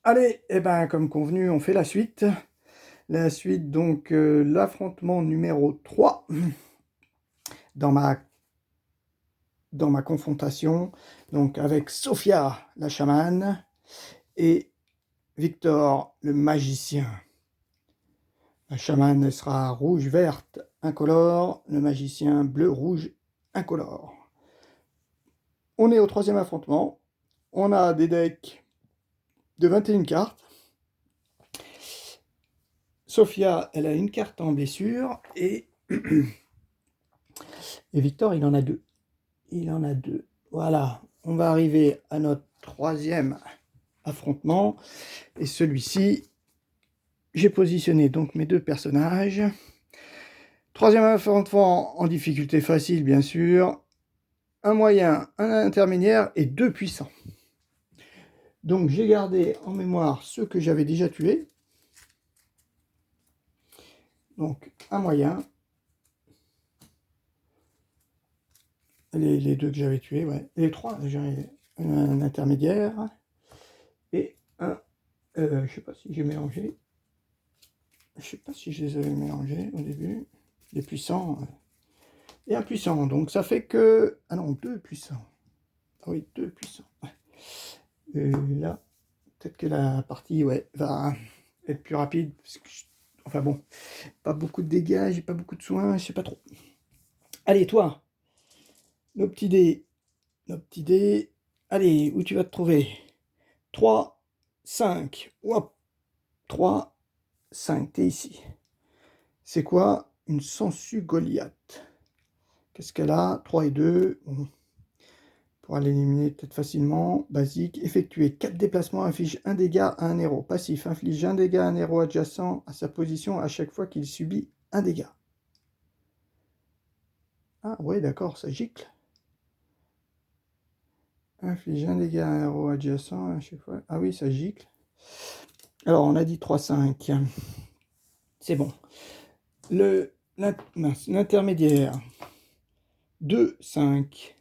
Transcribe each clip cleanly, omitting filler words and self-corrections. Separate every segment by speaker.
Speaker 1: Allez, eh ben, comme convenu, on fait la suite. La suite, donc, l'affrontement numéro 3 dans ma confrontation, donc avec Sophia, la chamane, et Victor, le magicien. La chamane, elle sera rouge-verte incolore, le magicien bleu-rouge incolore. On est au troisième affrontement. On a des decks de 21 cartes. Sophia, elle a une carte en blessure et Victor, il en a deux. Il en a deux. Voilà, on va arriver à notre troisième affrontement. Et celui-ci, j'ai positionné donc mes deux personnages. Troisième affrontement en difficulté facile, bien sûr. Un moyen, un intermédiaire et deux puissants. Donc j'ai gardé en mémoire ceux que j'avais déjà tués. Donc un moyen. Les deux que j'avais tués, ouais. Les trois, j'ai un intermédiaire et un... je sais pas si j'ai mélangé. Je sais pas si je les avais mélangés au début. Les puissants et un puissant. Donc ça fait que... Ah non, deux puissants. Ah oui, deux puissants. Et là, peut-être que la partie ouais, va être plus rapide. Parce que enfin bon, pas beaucoup de dégâts, j'ai pas beaucoup de soins, je sais pas trop. Allez, toi, nos petits dés. Nos petits dés. Allez, où tu vas te trouver? 3, 5. Hop, 3, 5. T'es ici. C'est quoi une sangsue Goliath? Qu'est-ce qu'elle a? 3 et 2. Bon. Pour l'éliminer peut-être facilement. Basique. Effectuer 4 déplacements. Inflige 1 dégât à un héros. Passif. Inflige 1 dégât à un héros adjacent à sa position à chaque fois qu'il subit un dégât. Ah ouais, d'accord, ça gicle. Inflige 1 dégât à un héros adjacent à chaque fois. Ah oui, ça gicle. Alors, on a dit 3, 5. C'est bon. L'intermédiaire. 2, 5.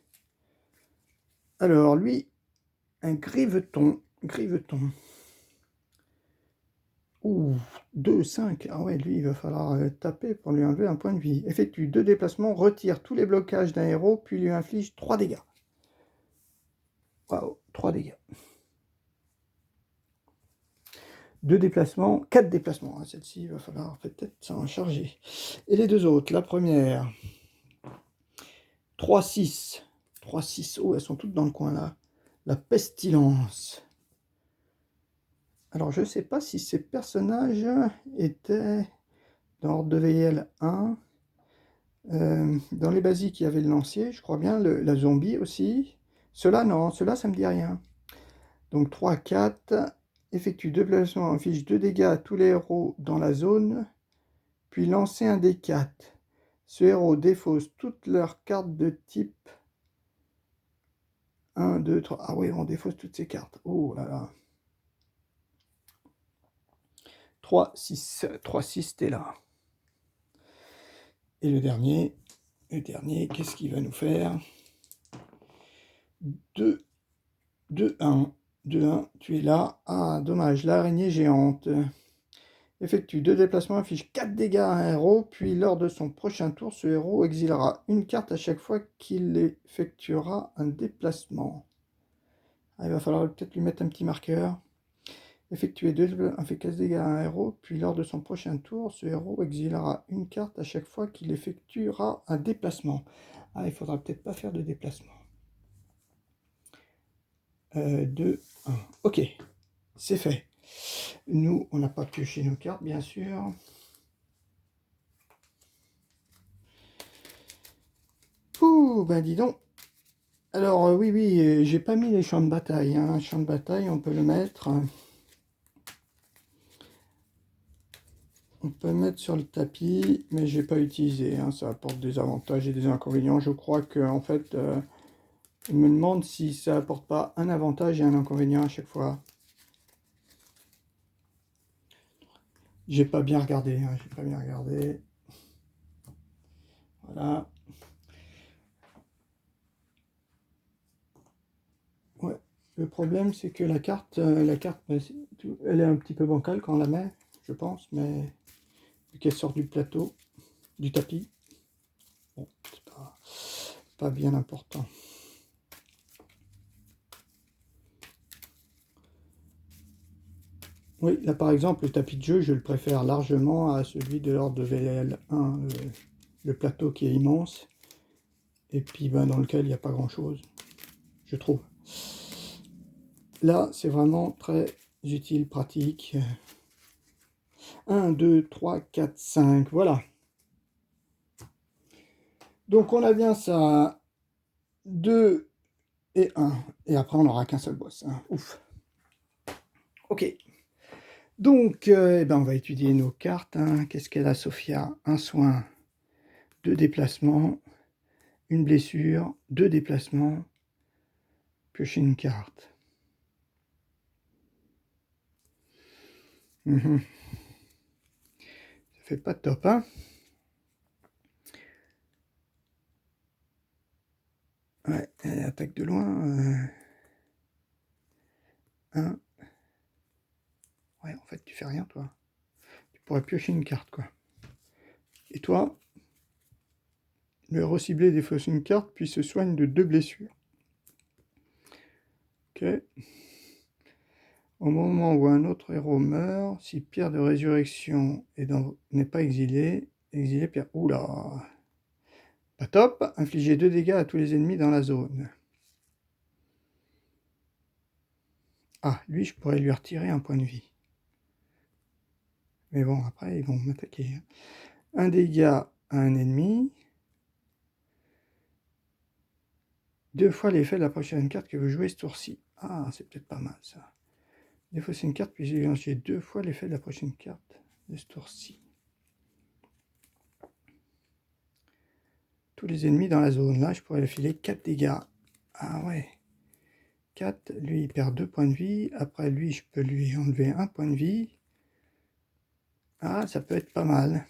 Speaker 1: Alors, lui, un griveton. Griveton. Ouh, 2, 5. Ah ouais, lui, il va falloir taper pour lui enlever un point de vie. Effectue 2 déplacements, retire tous les blocages d'un héros, puis lui inflige 3 dégâts. Waouh, 3 dégâts. 2 déplacements, 4 déplacements. Celle-ci, il va falloir peut-être s'en charger. Et les deux autres, la première. 3, 6. 3, 6. Oh, elles sont toutes dans le coin là. La pestilence. Alors, je ne sais pas si ces personnages étaient dans Ordre de VL 1. Dans les basiques, il y avait le lancier, je crois bien, la zombie aussi. Ceux-là, non, ceux-là, ça me dit rien. Donc 3, 4. Effectue 2 placements, inflige 2 dégâts à tous les héros dans la zone, puis lancer un D4. Ce héros défausse toutes leurs cartes de type 1, 2, 3. Ah oui, on défausse toutes ces cartes. Oh là là. 3, 6. 3, 6, t'es là. Et le dernier, qu'est-ce qu'il va nous faire? 2, 2, 1. 2, 1, tu es là. Ah, dommage, l'araignée géante. Effectue 2 déplacements, inflige 4 dégâts à un héros, puis lors de son prochain tour, ce héros exilera une carte à chaque fois qu'il effectuera un déplacement. Ah, il va falloir peut-être lui mettre un petit marqueur. Effectuer 2 déplacements, inflige 4 dégâts à un héros, puis lors de son prochain tour, ce héros exilera une carte à chaque fois qu'il effectuera un déplacement. Ah, il faudra peut-être pas faire de déplacement. 2, 1. Ok, c'est fait. Nous, on n'a pas pioché nos cartes, bien sûr. Ouh, ben dis donc. Alors, oui, oui, j'ai pas mis les champs de bataille. Hein. Champ de bataille, on peut le mettre. On peut le mettre sur le tapis, mais j'ai pas utilisé. Hein. Ça apporte des avantages et des inconvénients. Je crois que, en fait, il me demande si ça apporte pas un avantage et un inconvénient à chaque fois. J'ai pas bien regardé. Hein. J'ai pas bien regardé. Voilà. Ouais. Le problème, c'est que la carte elle est un petit peu bancale quand on la met, je pense, mais vu qu'elle sort du plateau, du tapis, bon, c'est pas bien important. Oui, là par exemple, le tapis de jeu, je le préfère largement à celui de l'ordre de VL1, le plateau qui est immense, et puis ben, dans lequel il n'y a pas grand chose, je trouve. Là, c'est vraiment très utile, pratique. 1, 2, 3, 4, 5, voilà. Donc on a bien ça, 2 et 1, et après on n'aura qu'un seul boss, hein. Ouf. Ok. Donc, eh ben, on va étudier nos cartes, hein. Qu'est-ce qu'elle a, Sophia? Un soin, 2 déplacements, une blessure, 2 déplacements, piocher une carte. Ça fait pas top, hein? Ouais, elle attaque de loin. 1. Ouais, en fait, tu fais rien, toi. Tu pourrais piocher une carte, quoi. Et toi, le héros ciblé défausse une carte, puis se soigne de 2 blessures. Ok. Au moment où un autre héros meurt, si Pierre de Résurrection n'est pas exilé, Pierre... Oula! Pas top! Infligez 2 dégâts à tous les ennemis dans la zone. Ah, lui, je pourrais lui retirer un point de vie. Mais bon, après, ils vont m'attaquer. 1 dégât à un ennemi. 2 fois l'effet de la prochaine carte que vous jouez ce tour-ci. Ah, c'est peut-être pas mal, ça. Défausser une carte, puis j'ai lancé 2 fois l'effet de la prochaine carte de ce tour-ci. Tous les ennemis dans la zone. Là, je pourrais lui filer 4 dégâts. Ah ouais. 4, lui, il perd 2 points de vie. Après, lui, je peux lui enlever 1 point de vie. Ah, ça peut être pas mal.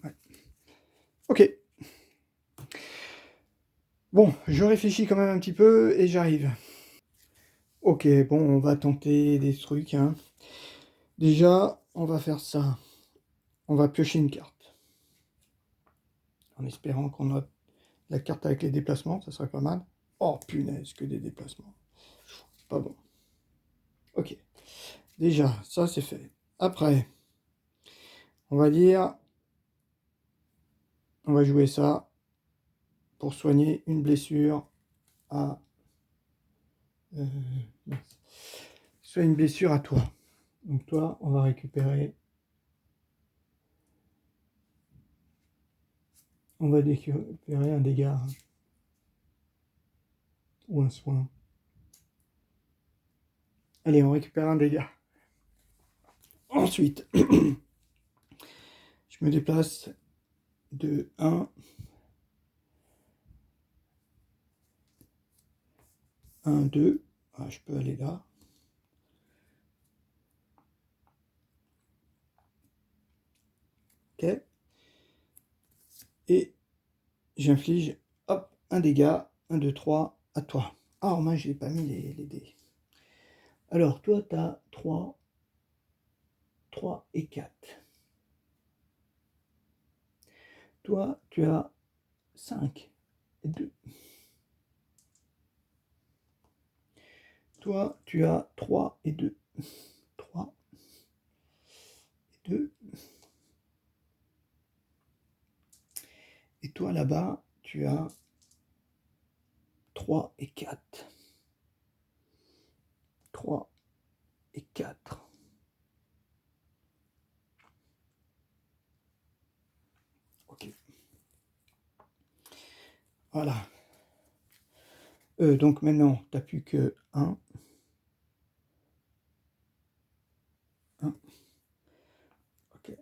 Speaker 1: Ouais. Ok. Bon, je réfléchis quand même un petit peu et j'arrive. Ok, bon, on va tenter des trucs, hein. Déjà, on va faire ça. On va piocher une carte. En espérant qu'on a la carte avec les déplacements, ça serait pas mal. Oh punaise, que des déplacements. Pas bon. Ok. Déjà, ça c'est fait. Après, on va dire, on va jouer ça pour soigner une blessure à... soit une blessure à toi. Donc toi, on va récupérer... On va récupérer un dégât, hein, ou un soin. Allez, on récupère un dégât. Ensuite, je me déplace de 1, 1, 2. Ah, je peux aller là. Ok. Et j'inflige, hop, un dégât, 1, 2, 3, à toi. Ah, moi, je n'ai pas mis les dés. Alors, toi, tu as 3, 3 et 4. Toi, tu as 5 et 2. Toi, tu as 3 et 2. 3 et 2. Et toi, là-bas, tu as 3 et 4. 3 et 4. Ok. Voilà. Donc maintenant, tu n'as plus que 1. 1. Ok.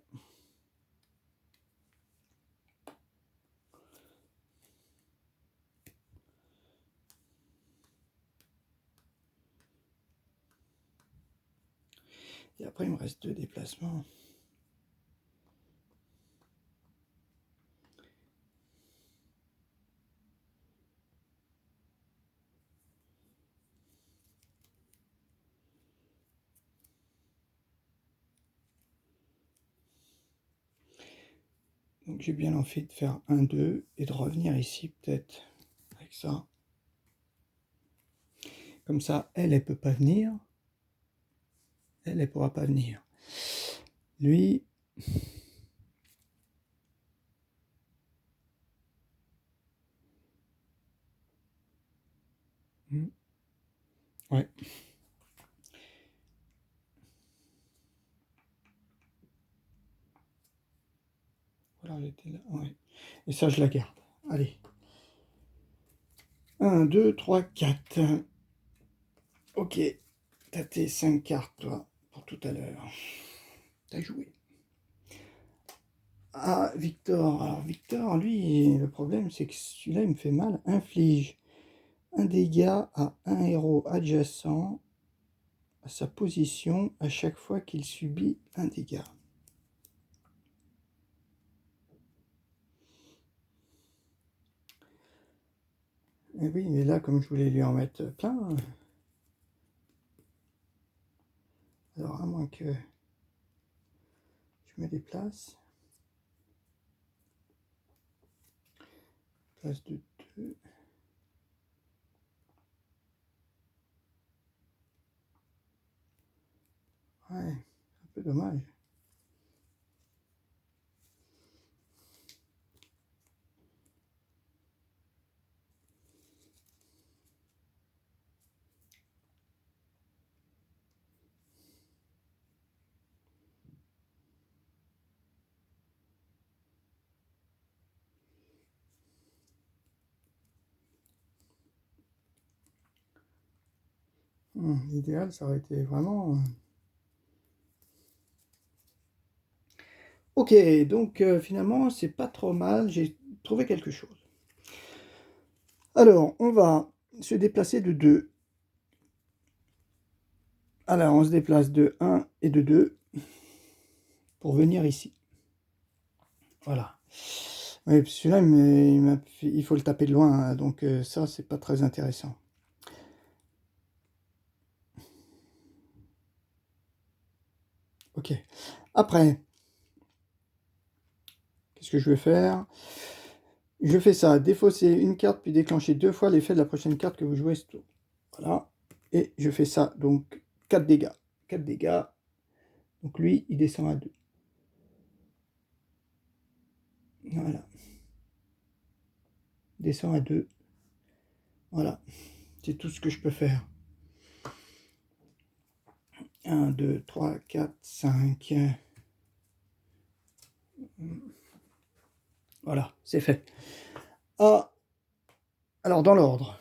Speaker 1: Et après, il me reste 2 déplacements. Donc j'ai bien envie de faire 1, 2 et de revenir ici peut-être avec ça. Comme ça, elle peut pas venir. Elle pourra pas venir. Lui, ouais. Voilà, j'étais là. Ouais. Et ça, je la garde. Allez. 1, 2, 3, 4. Ok. T'as tes 5 cartes, toi, pour tout à l'heure. T'as joué. Ah, Victor. Alors, Victor, lui, le problème, c'est que celui-là, il me fait mal. Inflige un dégât à un héros adjacent à sa position à chaque fois qu'il subit un dégât. Et oui, mais là, comme je voulais lui en mettre plein, alors à moins que je me déplace, place de 2. Ouais, un peu dommage. L'idéal, ça aurait été vraiment... Ok, donc finalement, c'est pas trop mal, j'ai trouvé quelque chose. Alors, on va se déplacer de 2. Alors, on se déplace de 1 et de 2 pour venir ici. Voilà. Oui, celui-là, il faut le taper de loin, hein, donc ça, c'est pas très intéressant. Ok. Après, qu'est-ce que je vais faire? Je fais ça, défausser une carte, puis déclencher 2 fois l'effet de la prochaine carte que vous jouez ce tour. Voilà. Et je fais ça, donc 4 dégâts. 4 dégâts. Donc lui, il descend à 2. Voilà. Descend à 2. Voilà. C'est tout ce que je peux faire. 1, 2, 3, 4, 5. Voilà, c'est fait. Ah, alors dans l'ordre.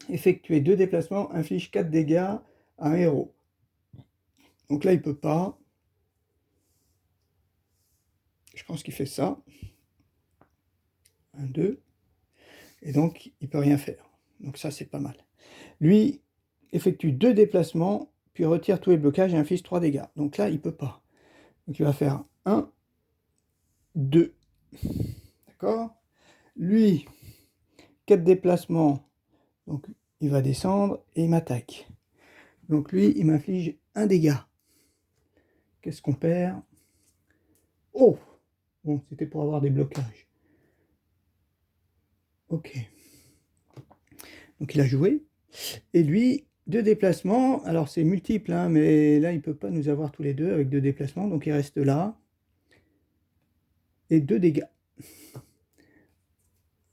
Speaker 1: Effectuer 2 déplacements, inflige 4 dégâts à un héros. Donc là, il peut pas. Je pense qu'il fait ça. 1, 2. Et donc, il peut rien faire. Donc ça, c'est pas mal. Lui, effectue 2 déplacements, puis retire tous les blocages et inflige 3 dégâts. Donc là, il peut pas. Donc il va faire 1, 2. D'accord? Lui, 4 déplacements, donc il va descendre et il m'attaque. Donc lui, il m'inflige 1 dégât. Qu'est-ce qu'on perd? Oh! Bon, c'était pour avoir des blocages. Ok. Donc il a joué. Et lui, 2 déplacements. Alors c'est multiple, hein, mais là, il ne peut pas nous avoir tous les deux avec 2 déplacements. Donc il reste là. Et 2 dégâts.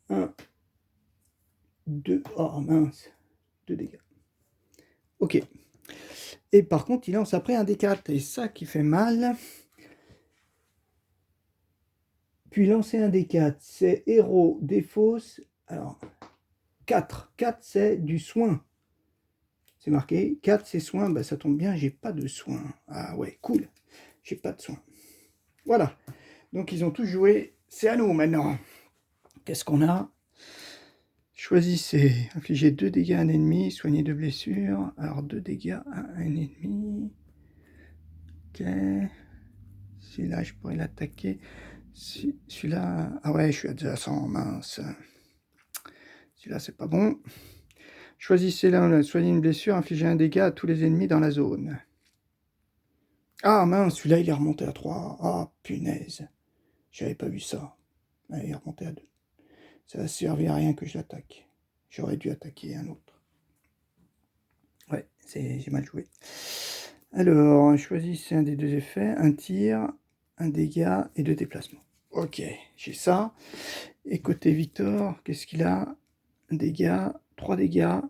Speaker 1: 1, 2. Oh mince. 2 dégâts. Ok. Et par contre, il lance après un D4. Et ça qui fait mal. Puis lancer un D4. C'est héros, défausse. Alors, 4. 4, c'est du soin. C'est marqué. 4, c'est soin. Bah, ça tombe bien, j'ai pas de soin. Ah ouais, cool. J'ai pas de soin. Voilà. Donc, ils ont tous joué. C'est à nous maintenant. Qu'est-ce qu'on a? Choisissez. Infliger 2 dégâts à un ennemi. Soigner 2 blessures. Alors, 2 dégâts à un ennemi. Ok. Celui-là, je pourrais l'attaquer. Celui-là... Ah ouais, je suis adjacent. Mince. Celui-là, c'est pas bon. Choisissez l'un, soignez une blessure, infligez un dégât à tous les ennemis dans la zone. Ah mince, celui-là, il est remonté à 3. Ah, punaise. J'avais pas vu ça. Allez, il est remonté à 2. Ça va servir à rien que je l'attaque. J'aurais dû attaquer un autre. Ouais, j'ai mal joué. Alors, choisissez un des deux effets. Un tir, un dégât et 2 déplacements. Ok, j'ai ça. Et côté Victor, qu'est-ce qu'il a? Un dégât, 3 dégâts,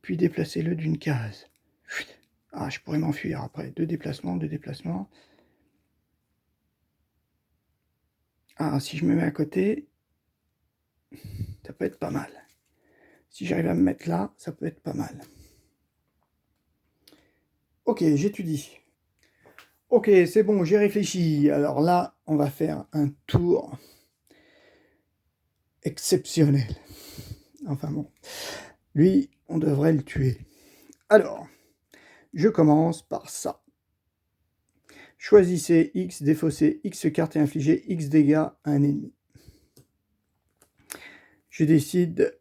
Speaker 1: puis déplacez-le d'une case. Ah, je pourrais m'enfuir après. 2 déplacements, 2 déplacements. Ah, si je me mets à côté, ça peut être pas mal. Si j'arrive à me mettre là, ça peut être pas mal. Ok, j'étudie. Ok, c'est bon, j'ai réfléchi. Alors là, on va faire un tour exceptionnel. Enfin bon, lui, on devrait le tuer. Alors, je commence par ça. Choisissez X, défaussez X cartes et infligez X dégâts à un ennemi. Je décide...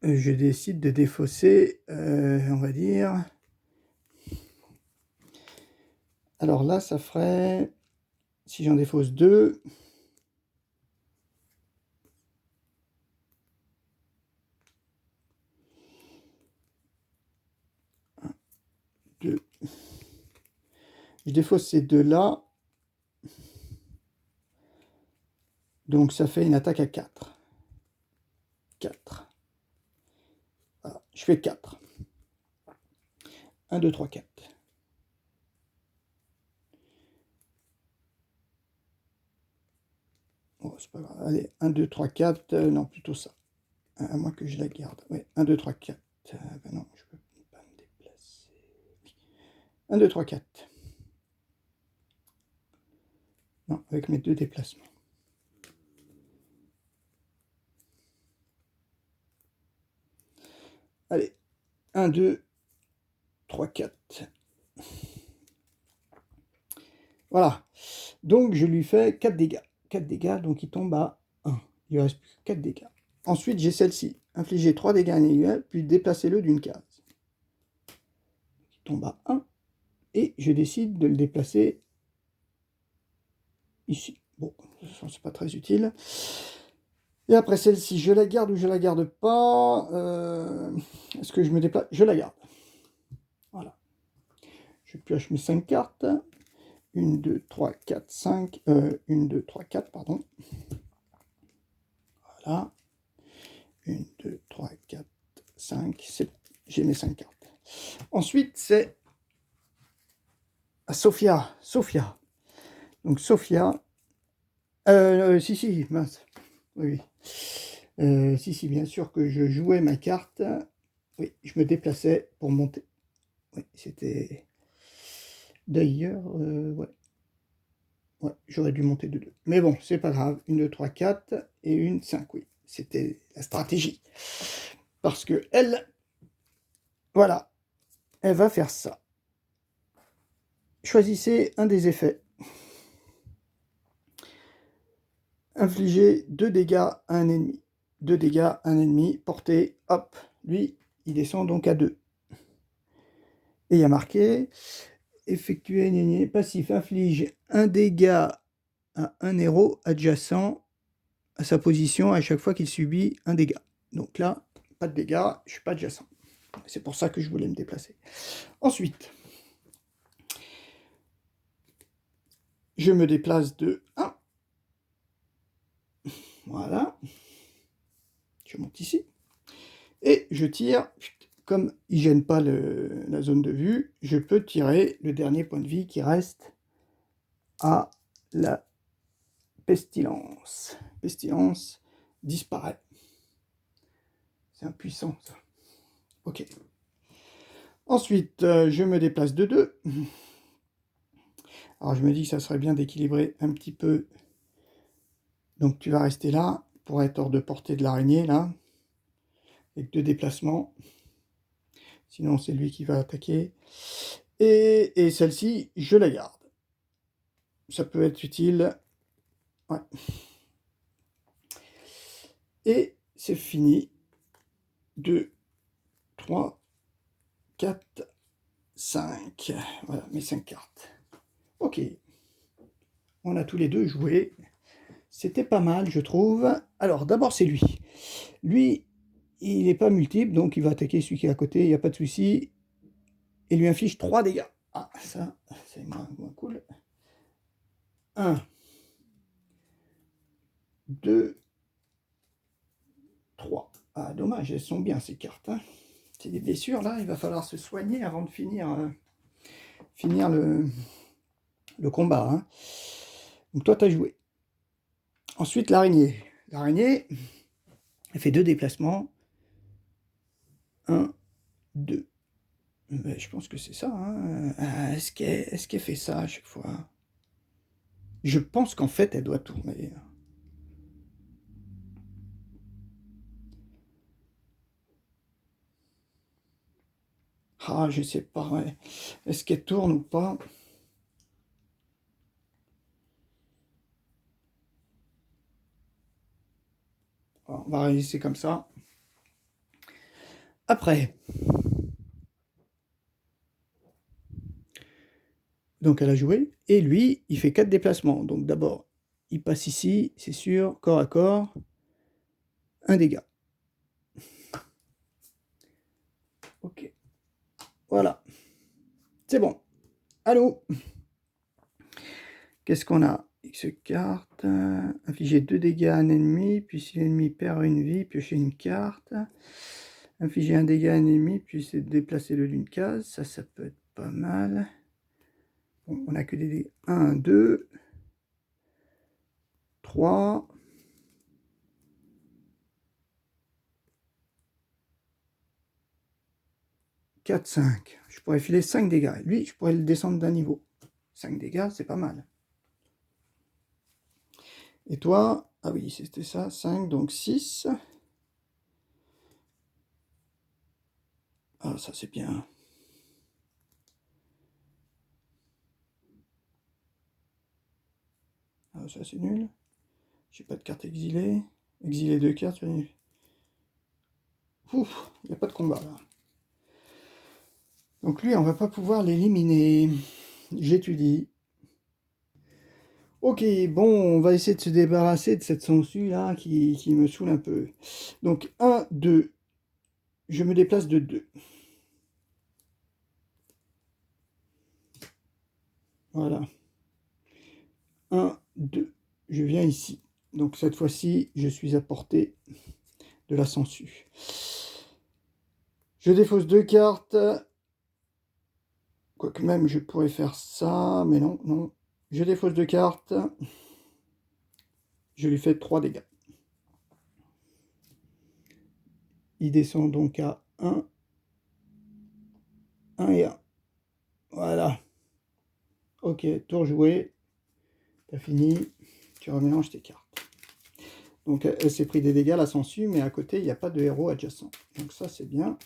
Speaker 1: de défausser, on va dire... Alors là, ça ferait... Si j'en défausse 2... 2. Je défausse ces deux-là. Donc ça fait une attaque à 4. 4. Voilà, je fais 4. 1, 2, 3, 4. Oh, c'est pas grave. Allez, 1, 2, 3, 4. Non, plutôt ça. À moins que je la garde. Ouais, 1, 2, 3, 4. Ben non, je peux pas me déplacer. 1, 2, 3, 4. Non, avec mes 2 déplacements. Allez, 1, 2, 3, 4. Voilà. Donc, je lui fais 4 dégâts. 4 dégâts, donc il tombe à 1. Il reste plus que 4 dégâts. Ensuite, j'ai celle-ci. Infligez 3 dégâts individuels, puis déplacez-le d'une case. Il tombe à 1. Et je décide de le déplacer ici. Bon, de toute façon, c'est pas très utile. Et après celle-ci, je la garde ou je la garde pas. Est-ce que je me déplace? Je la garde. Voilà. Je pioche mes 5 cartes. 1, 2, 3, 4, 5. 1, 2, 3, 4, pardon. Voilà. 1, 2, 3, 4, 5. J'ai mes 5 cartes. Ensuite, c'est à Sophia. Sophia. Donc, Sophia. Si, mince. Oui. Si, bien sûr que je jouais ma carte. Oui, je me déplaçais pour monter. Oui, c'était... D'ailleurs, ouais. Ouais, j'aurais dû monter de 2. Mais bon, c'est pas grave. 1, 2, 3, 4 et une 5, oui. C'était la stratégie. Parce que elle, voilà, elle va faire ça. Choisissez un des effets. Infligez 2 dégâts à un ennemi. 2 dégâts à un ennemi, portée, hop. Lui, il descend donc à 2. Et il y a marqué... Effectuer passif, inflige un dégât à un héros adjacent à sa position à chaque fois qu'il subit un dégât. Donc là, pas de dégâts, je suis pas adjacent. C'est pour ça que je voulais me déplacer. Ensuite, je me déplace de 1. Voilà. Je monte ici. Et je tire. Comme il ne gêne pas la zone de vue, je peux tirer le dernier point de vie qui reste à la pestilence. Pestilence disparaît. C'est impuissant, ça. Ok. Ensuite, je me déplace de 2. Alors, je me dis que ça serait bien d'équilibrer un petit peu. Donc, tu vas rester là pour être hors de portée de l'araignée, là. Avec 2 déplacements. Sinon, c'est lui qui va attaquer. Et celle-ci, je la garde. Ça peut être utile. Ouais. Et c'est fini. 2, 3, 4, 5. Voilà, mes 5 cartes. Ok. On a tous les deux joué. C'était pas mal, je trouve. Alors, d'abord, c'est lui. Lui, il n'est pas multiple, donc il va attaquer celui qui est à côté, il n'y a pas de souci. Et lui inflige 3 dégâts. Ah, ça, c'est moins cool. 1, 2, 3. Ah, dommage, elles sont bien ces cartes. Hein. C'est des blessures, là, il va falloir se soigner avant de finir le combat. Hein. Donc toi, tu as joué. Ensuite, l'araignée. L'araignée, elle fait 2 déplacements. 1, 2. Ben, je pense que c'est ça. Hein. Est-ce qu'elle fait ça à chaque fois? Je pense qu'en fait, elle doit tourner. Ah, je sais pas. Ouais. Est-ce qu'elle tourne ou pas? Alors, on va réaliser comme ça. Après. Donc elle a joué. Et lui, il fait 4 déplacements. Donc d'abord, il passe ici, c'est sûr, corps à corps. Un dégât. Ok. Voilà. C'est bon. Allô? Qu'est-ce qu'on a? X carte. Infliger 2 dégâts à un ennemi. Puis si l'ennemi perd une vie, piocher une carte. Infliger un dégât à un ennemi, puis c'est déplacer-le d'une case. Ça peut être pas mal. Bon, on a que des dégâts. 1, 2, 3. 4, 5. Je pourrais filer 5 dégâts. Lui, je pourrais le descendre d'un niveau. 5 dégâts, c'est pas mal. Et toi, ah oui, c'était ça, 5, donc 6. Ah, ça c'est bien. Ah, ça c'est nul. J'ai pas de carte exilée. Exilé 2 cartes. Ouf, il n'y a pas de combat là. Donc lui, on va pas pouvoir l'éliminer. J'étudie. Ok, bon, on va essayer de se débarrasser de cette sangsue là qui me saoule un peu. Donc 1, 2. Je me déplace de 2. Voilà. 1, 2. Je viens ici. Donc cette fois-ci, je suis à portée de la sangsue. Je défausse 2 cartes. Quoique même, je pourrais faire ça, mais non, non. Je défausse 2 cartes. Je lui fais 3 dégâts. Il descend donc à 1. 1 et 1. Voilà. Ok, tour joué. T'as fini. Tu remélanges tes cartes. Donc elle s'est pris des dégâts, la sangsue, mais à côté, il n'y a pas de héros adjacent. Donc ça, c'est bien.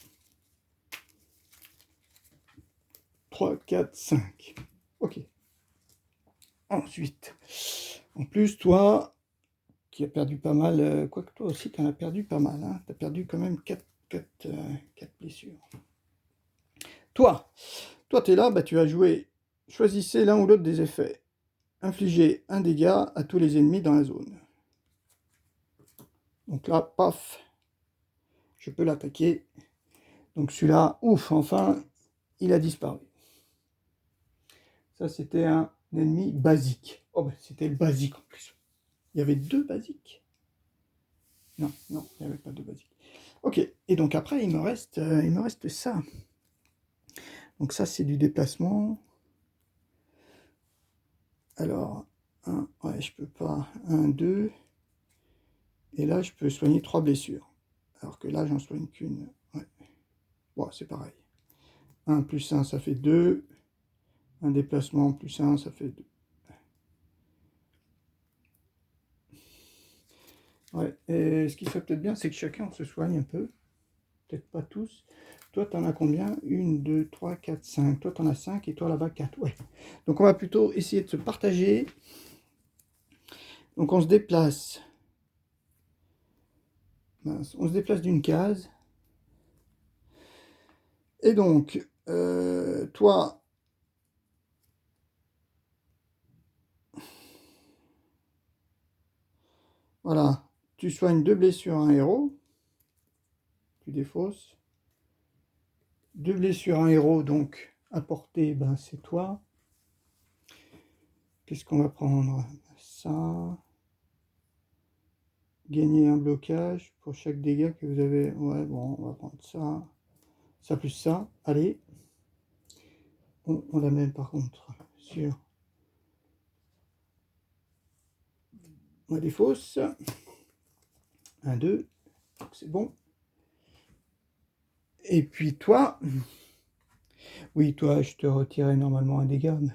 Speaker 1: 3, 4, 5. Ok. Ensuite, en plus, toi, qui as perdu pas mal, quoique toi aussi, tu en as perdu pas mal. Hein, tu as perdu quand même 4 blessures. Toi, tu es là, bah, tu as joué. Choisissez l'un ou l'autre des effets. Infliger un dégât à tous les ennemis dans la zone. Donc là, paf, je peux l'attaquer. Donc celui-là, ouf, enfin, il a disparu. Ça, c'était un ennemi basique. Oh, bah, c'était le basique en plus. Il y avait 2 basiques. Non, non, il n'y avait pas de basique. Ok, et donc après, il me reste ça. Donc ça, c'est du déplacement. Alors, 1, ouais, je peux pas. 1, 2. Et là, je peux soigner 3 blessures. Alors que là, j'en soigne qu'une. Ouais. Bon, c'est pareil. 1 plus 1, ça fait 2. Un déplacement plus 1, ça fait 2. Ouais, et ce qui serait peut-être bien, c'est que chacun se soigne un peu. Peut-être pas tous. Toi, tu en as combien? 1, 2, 3, 4, 5. Toi, tu en as 5 et toi là-bas 4. Ouais. Donc, on va plutôt essayer de se partager. Donc, on se déplace. Mince, on se déplace d'une case. Et donc, toi, voilà, tu soignes 2 blessures à un héros. Tu défausses. 2 blessures à un héros, donc à portée, ben, c'est toi. Qu'est-ce qu'on va prendre? Ça. Gagner un blocage pour chaque dégât que vous avez. Ouais, bon, on va prendre ça. Ça plus ça. Allez. On l'amène par contre sur la défausse. 1, 2. C'est bon. Et puis toi. Oui, toi, je te retirais normalement un dégât, mais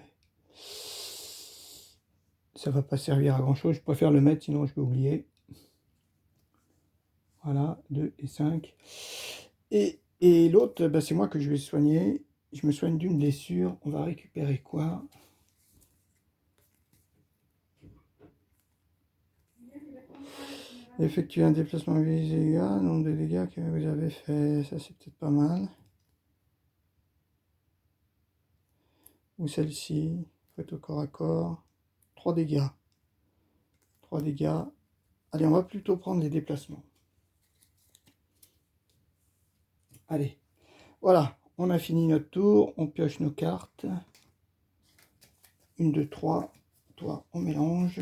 Speaker 1: ça va pas servir à grand chose. Je préfère le mettre, sinon je vais oublier. Voilà, 2 et 5. Et l'autre, bah, c'est moi que je vais soigner. Je me soigne d'une blessure. On va récupérer quoi? Effectuer un déplacement dégâts, nombre de dégâts que vous avez fait. Ça, c'est peut-être pas mal. Ou celle-ci. Faites au corps à corps. 3 dégâts. 3 dégâts. Allez, on va plutôt prendre les déplacements. Allez. Voilà. On a fini notre tour. On pioche nos cartes. 1, 2, 3. Toi, on mélange.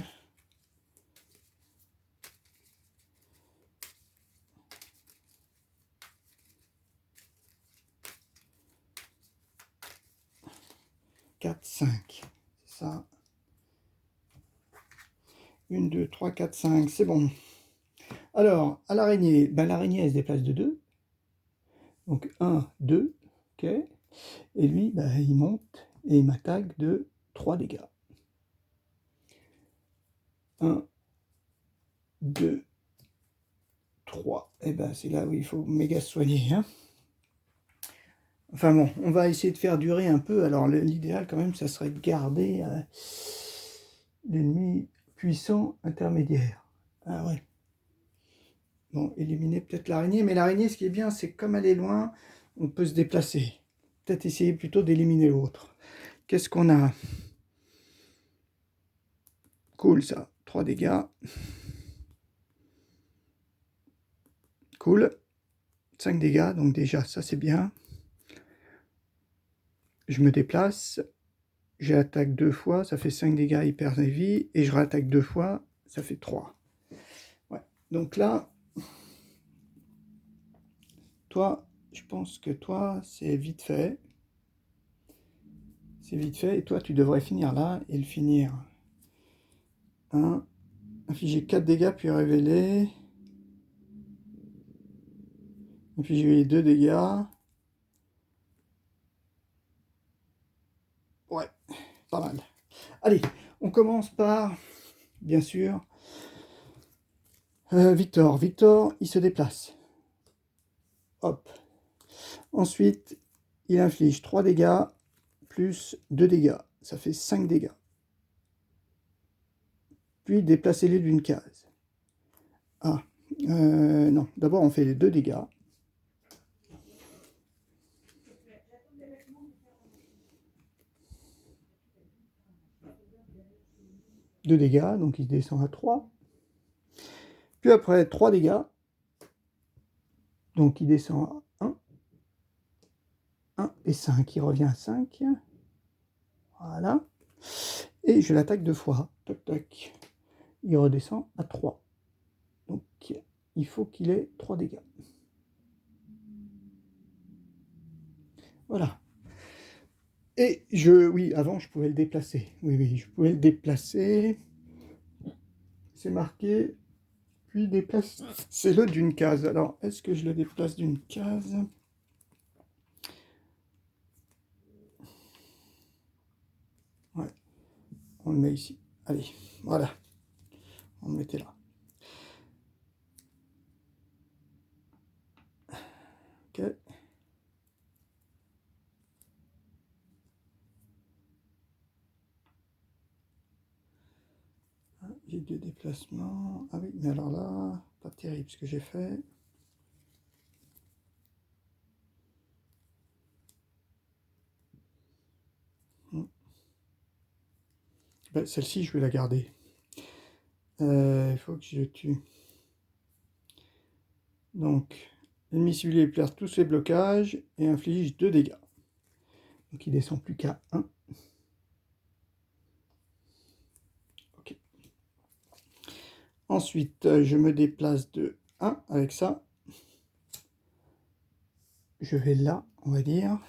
Speaker 1: Quatre, 5. C'est ça. 1, 2, 3, 4, 5. C'est bon. Alors, à l'araignée, ben, l'araignée, elle se déplace de 2. Donc 1, 2. Ok. Et lui, ben, il monte et il m'attaque de 3 dégâts. 1, 2, 3. Et ben, c'est là où il faut méga soigner. Hein. Enfin bon, on va essayer de faire durer un peu. Alors l'idéal quand même, ça serait de garder l'ennemi puissant intermédiaire. Ah ouais. Bon, éliminer peut-être l'araignée. Mais l'araignée, ce qui est bien, c'est que comme elle est loin, on peut se déplacer. Peut-être essayer plutôt d'éliminer l'autre. Qu'est-ce qu'on a? Cool ça. 3 dégâts. Cool. 5 dégâts, donc déjà, ça c'est bien. Je me déplace. J'attaque 2 fois, ça fait 5 dégâts, il perd des vies. Et je réattaque 2 fois, ça fait 3. Ouais. Donc là, toi, je pense que toi, c'est vite fait. C'est vite fait. Et toi, tu devrais finir là et le finir. 1. Infliger 4 dégâts, puis révéler. Infliger 2 dégâts. Ouais, pas mal. Allez, on commence par, bien sûr, Victor. Victor, il se déplace. Hop. Ensuite, il inflige 3 dégâts plus 2 dégâts. Ça fait 5 dégâts. Puis déplacez-les d'une case. Ah, non. D'abord, on fait les 2 dégâts. 2 dégâts, donc il descend à 3. Puis après, 3 dégâts. Donc il descend à 1. 1 et 5. Il revient à 5. Voilà. Et je l'attaque 2 fois. Toc, toc. Il redescend à 3. Donc il faut qu'il ait 3 dégâts. Voilà. Et oui, avant je pouvais le déplacer. Oui, je pouvais le déplacer. C'est marqué. Puis déplace-le d'une case. Alors, est-ce que je le déplace d'une case? Ouais. On le met ici. Allez, voilà. On le mettait là. Ok. J'ai 2 déplacements. Ah oui, mais alors là, pas terrible ce que j'ai fait. Ben, celle-ci, je vais la garder. Il faut que je le tue. Donc, l'ennemi ciblé place tous ses blocages et inflige 2 dégâts. Donc il descend plus qu'à 1. Ok. Ensuite, je me déplace de 1 avec ça. Je vais là, on va dire.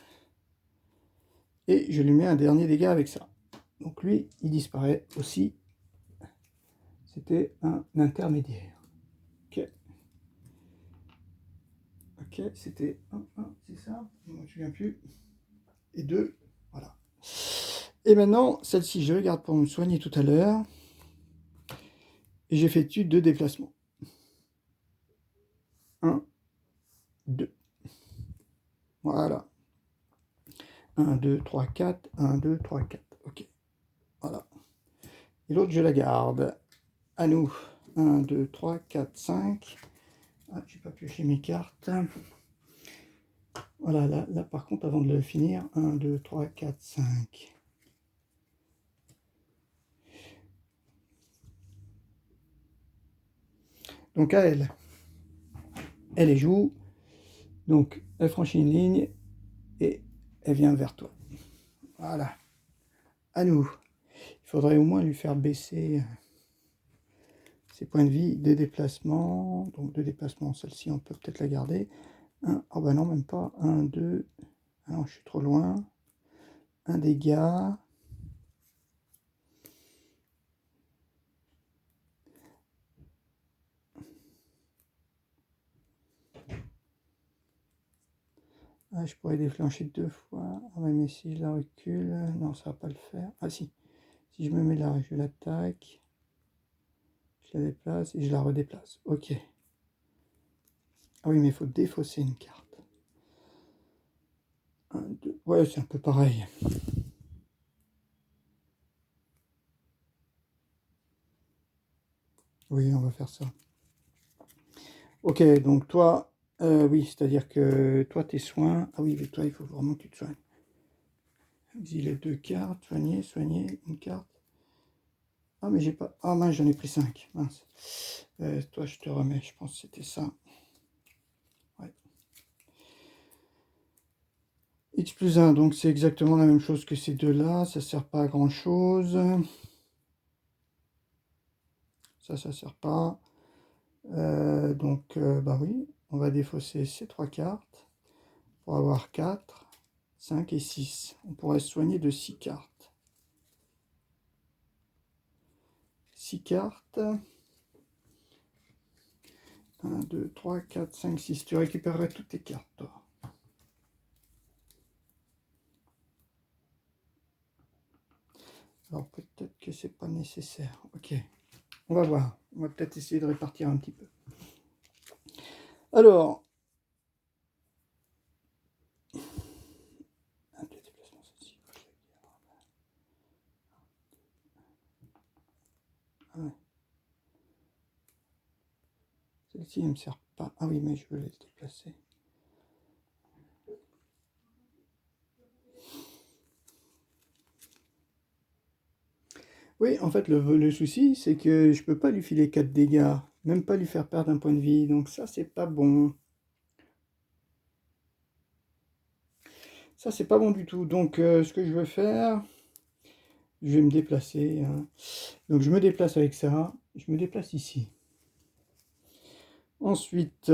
Speaker 1: Et je lui mets un dernier dégât avec ça. Donc lui, il disparaît aussi. C'était un intermédiaire. Ok. Ok, c'était 1, c'est ça. Je ne me souviens plus. Et 2, voilà. Et maintenant, celle-ci, je regarde pour me soigner tout à l'heure. Et j'effectue 2 déplacements. 1, 2. Voilà. 1, 2, 3, 4. 1, 2, 3, 4. Ok. Voilà. Et l'autre, je la garde. À nous. 1, 2, 3, 4, 5. Ah, je n'ai pas pioché mes cartes. Voilà, là, par contre, avant de le finir, 1, 2, 3, 4, 5. Donc, à elle. Elle les joue. Donc, elle franchit une ligne et elle vient vers toi. Voilà. À nous. Il faudrait au moins lui faire baisser ses points de vie, des déplacements. Donc, 2 déplacements. Celle-ci, on peut peut-être la garder. 1, oh ben non, même pas. 1, 2. Ah non, je suis trop loin. 1 dégât. Ah, je pourrais déclencher 2 fois. Ah ouais, mais si je la recule, non, ça va pas le faire. Ah si, si je me mets là, je l'attaque, je la déplace et je la redéplace. Ok. Ah oui, mais il faut défausser une carte. 1, 2. Ouais, c'est un peu pareil. Oui, on va faire ça. Ok, donc toi, oui, c'est-à-dire que toi, tes soins... Ah oui, mais toi, il faut vraiment que tu te soignes. Exilez 2 cartes, soigner, soigner, une carte. Ah, mais j'ai pas... Ah mince, j'en ai pris 5, mince. Toi, je te remets, je pense que c'était ça. Ouais. X plus 1, donc c'est exactement la même chose que ces deux-là, ça sert pas à grand-chose. Ça sert pas. Bah oui, on va défausser ces 3 cartes pour avoir 4, 5 et 6. On pourrait se soigner de 6 cartes. 6 cartes. 1, 2, 3, 4, 5, 6. Tu récupérerais toutes tes cartes, toi. Alors peut-être que c'est pas nécessaire. Ok, on va voir. On va peut-être essayer de répartir un petit peu. Alors, un deux déplacements, ceci. Ah ouais. Celle-ci ne me sert pas. Ah oui, mais je veux les déplacer. Oui, en fait, le souci, c'est que je peux pas lui filer 4 dégâts. Même pas lui faire perdre un point de vie. Donc ça, c'est pas bon. Ça, c'est pas bon du tout. Donc, ce que je veux faire, je vais me déplacer. Hein. Donc, je me déplace avec ça. Je me déplace ici. Ensuite,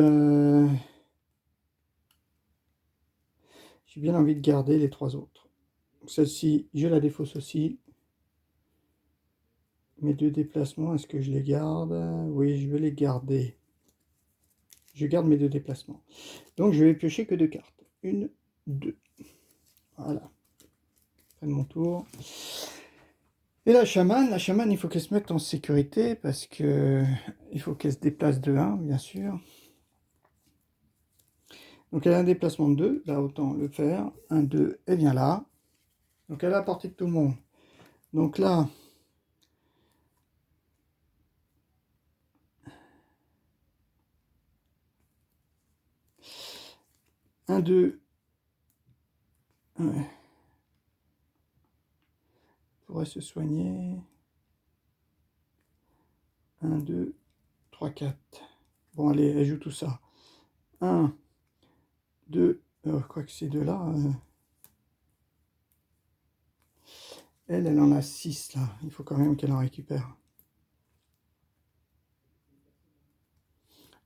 Speaker 1: j'ai bien envie de garder les 3 autres. Celle-ci, je la défausse aussi. Mes 2 déplacements, est-ce que je les garde? Oui, je vais les garder. Je garde mes 2 déplacements. Donc, je vais piocher que 2 cartes. 1, 2. Voilà. Prenne mon tour. Et la chamane, il faut qu'elle se mette en sécurité parce que il faut qu'elle se déplace de 1, bien sûr. Donc elle a un déplacement de 2, là autant le faire. 1, 2, elle vient là. Donc elle est à la portée de tout le monde. Donc là, un, 2, ouais. Pourrait se soigner. 1, 2, 3, 4. Bon, allez, elle joue tout ça. 1, 2, je crois que ces deux-là. Elle en a 6 là. Il faut quand même qu'elle en récupère.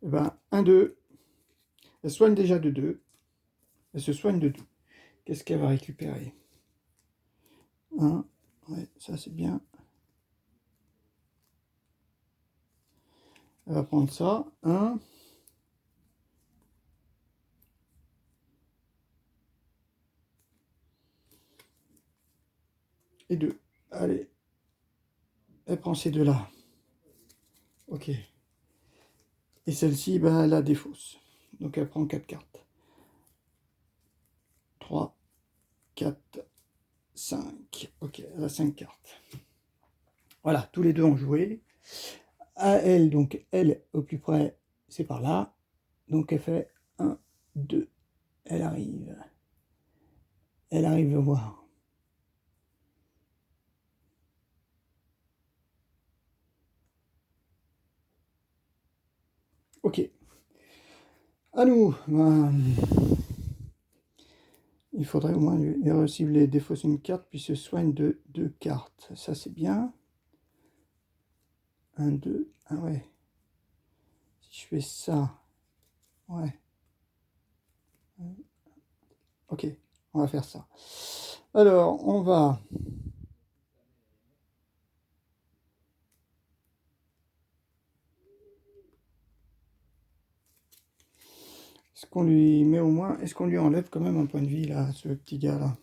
Speaker 1: Eh ben, 1, 2. Elle soigne déjà de 2. Elle se soigne de 2. Qu'est-ce qu'elle va récupérer? 1. Ouais, ça c'est bien. Elle va prendre ça. 1. Et 2. Allez. Elle prend ces deux-là. Ok. Et celle-ci, ben, elle a des fausses. Donc elle prend 4 cartes. 3, 4, 5. Ok, elle a 5 cartes. Voilà, tous les deux ont joué. À elle, donc elle, au plus près, c'est par là. Donc elle fait 1, 2. Elle arrive. Elle arrive à voir. Ok. À nous. Il faudrait au moins lui réussir les défausser une carte, puis se soigne de 2 cartes. Ça, c'est bien. 1, 2. Ah ouais. Si je fais ça. Ouais. Ok. On va faire ça. Alors, on va... Est-ce qu'on lui met au moins... Est-ce qu'on lui enlève quand même un point de vie, là, ce petit gars-là?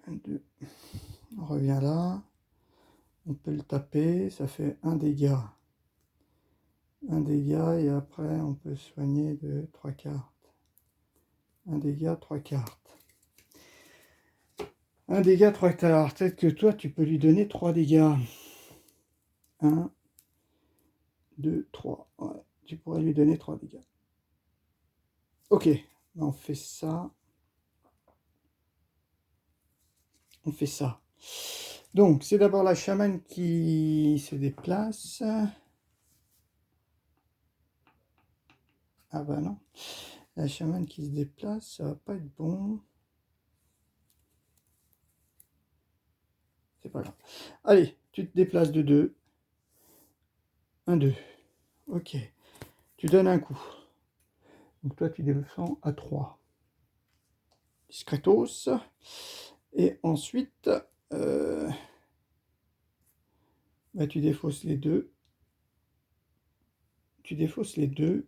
Speaker 1: Un, deux. On revient là. On peut le taper. Ça fait un dégât. Un dégât, et après, on peut soigner de 3 cartes. Un dégât, 3 cartes. Un dégât, 3 cartes. Peut-être que toi, tu peux lui donner 3 dégâts. 1, 2, 3. Ouais, tu pourrais lui donner 3 dégâts. Ok, on fait ça. On fait ça. Donc, c'est d'abord la chamane qui se déplace. Ah bah non. La chamane qui se déplace, ça va pas être bon. C'est pas grave. Allez, tu te déplaces de 2. 1, 2. Ok. Tu donnes un coup. Donc toi, tu descends à 3. Discretos. Et ensuite, bah, tu défausses les deux. Tu défausses les deux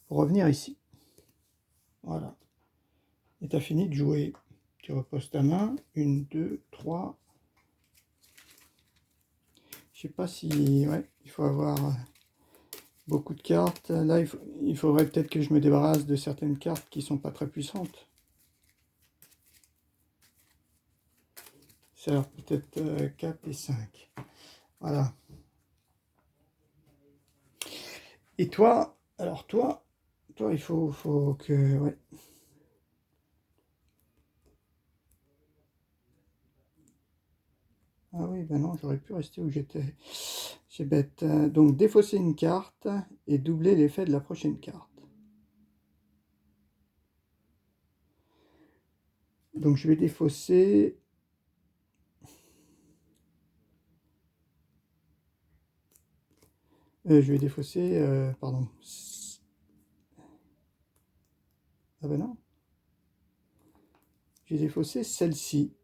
Speaker 1: pour revenir ici. Voilà. Et tu as fini de jouer. Tu reposes ta main. 1, 2, 3. Je sais pas si... Ouais, il faut avoir beaucoup de cartes. Là, il faudrait peut-être que je me débarrasse de certaines cartes qui sont pas très puissantes. Ça peut-être 4 et 5. Voilà. Et toi, alors toi, il faut que... Ouais. Ah oui, ben non, j'aurais pu rester où j'étais. C'est bête. Donc, défausser une carte et doubler l'effet de la prochaine carte. Donc, je vais défausser... je vais défausser... pardon. Ah ben non. J'ai défaussé celle-ci.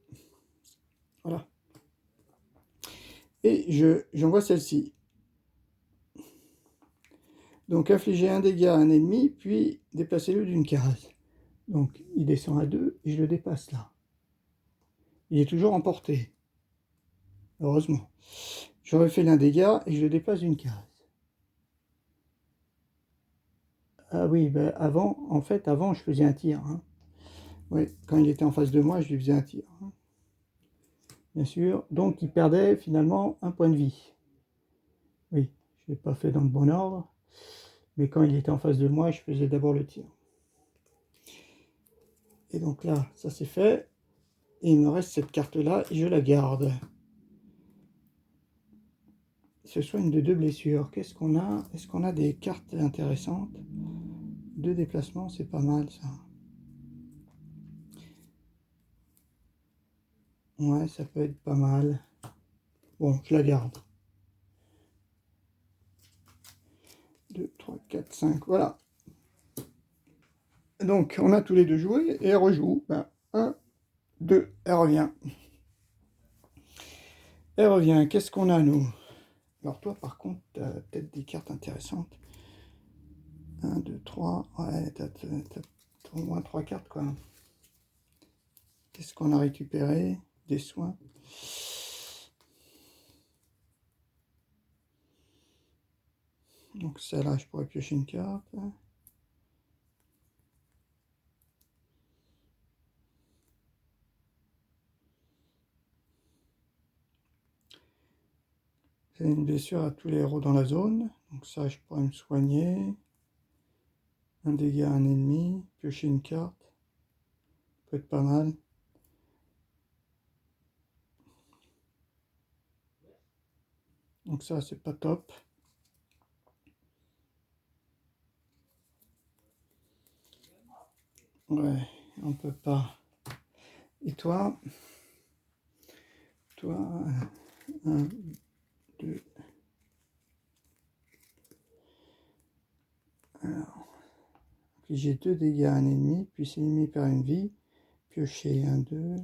Speaker 1: Voilà. Et j'envoie celle-ci. Donc, infliger un dégât à un ennemi, puis déplacez-le d'une case. Donc, il descend à 2 et je le dépasse là. Il est toujours en portée. Heureusement. J'aurais fait l'un dégât et je le dépasse d'une case. Ah oui, ben avant, en fait, avant, je faisais un tir. Hein. Oui, quand il était en face de moi, je lui faisais un tir. Hein. Bien sûr. Donc, il perdait finalement un point de vie. Oui, je ne l'ai pas fait dans le bon ordre. Mais quand il était en face de moi, je faisais d'abord le tir. Et donc là, ça c'est fait. Et il me reste cette carte-là et je la garde. Ce soigne de 2 blessures. Qu'est-ce qu'on a? Est-ce qu'on a des cartes intéressantes? 2 déplacements, c'est pas mal ça. Ouais, ça peut être pas mal. Bon, je la garde. 2, 3, 4, 5, voilà. Donc, on a tous les deux joué et elle rejoue. Ben, 1, 2, elle revient. Elle revient. Qu'est-ce qu'on a, nous? Alors, toi, par contre, tu as peut-être des cartes intéressantes. 1, 2, 3. Ouais, t'as au moins 3 cartes, quoi. Qu'est-ce qu'on a récupéré? Des soins. Donc, celle-là, je pourrais piocher une carte. C'est une blessure à tous les héros dans la zone. Donc ça, je pourrais me soigner. Un dégât à un ennemi. Piocher une carte. Peut être pas mal. Donc ça, c'est pas top. Ouais, on peut pas. Et toi? Toi, 1, 2. Alors, j'ai 2 dégâts à un ennemi, puis si l'ennemi perd une vie, piocher 1, 2.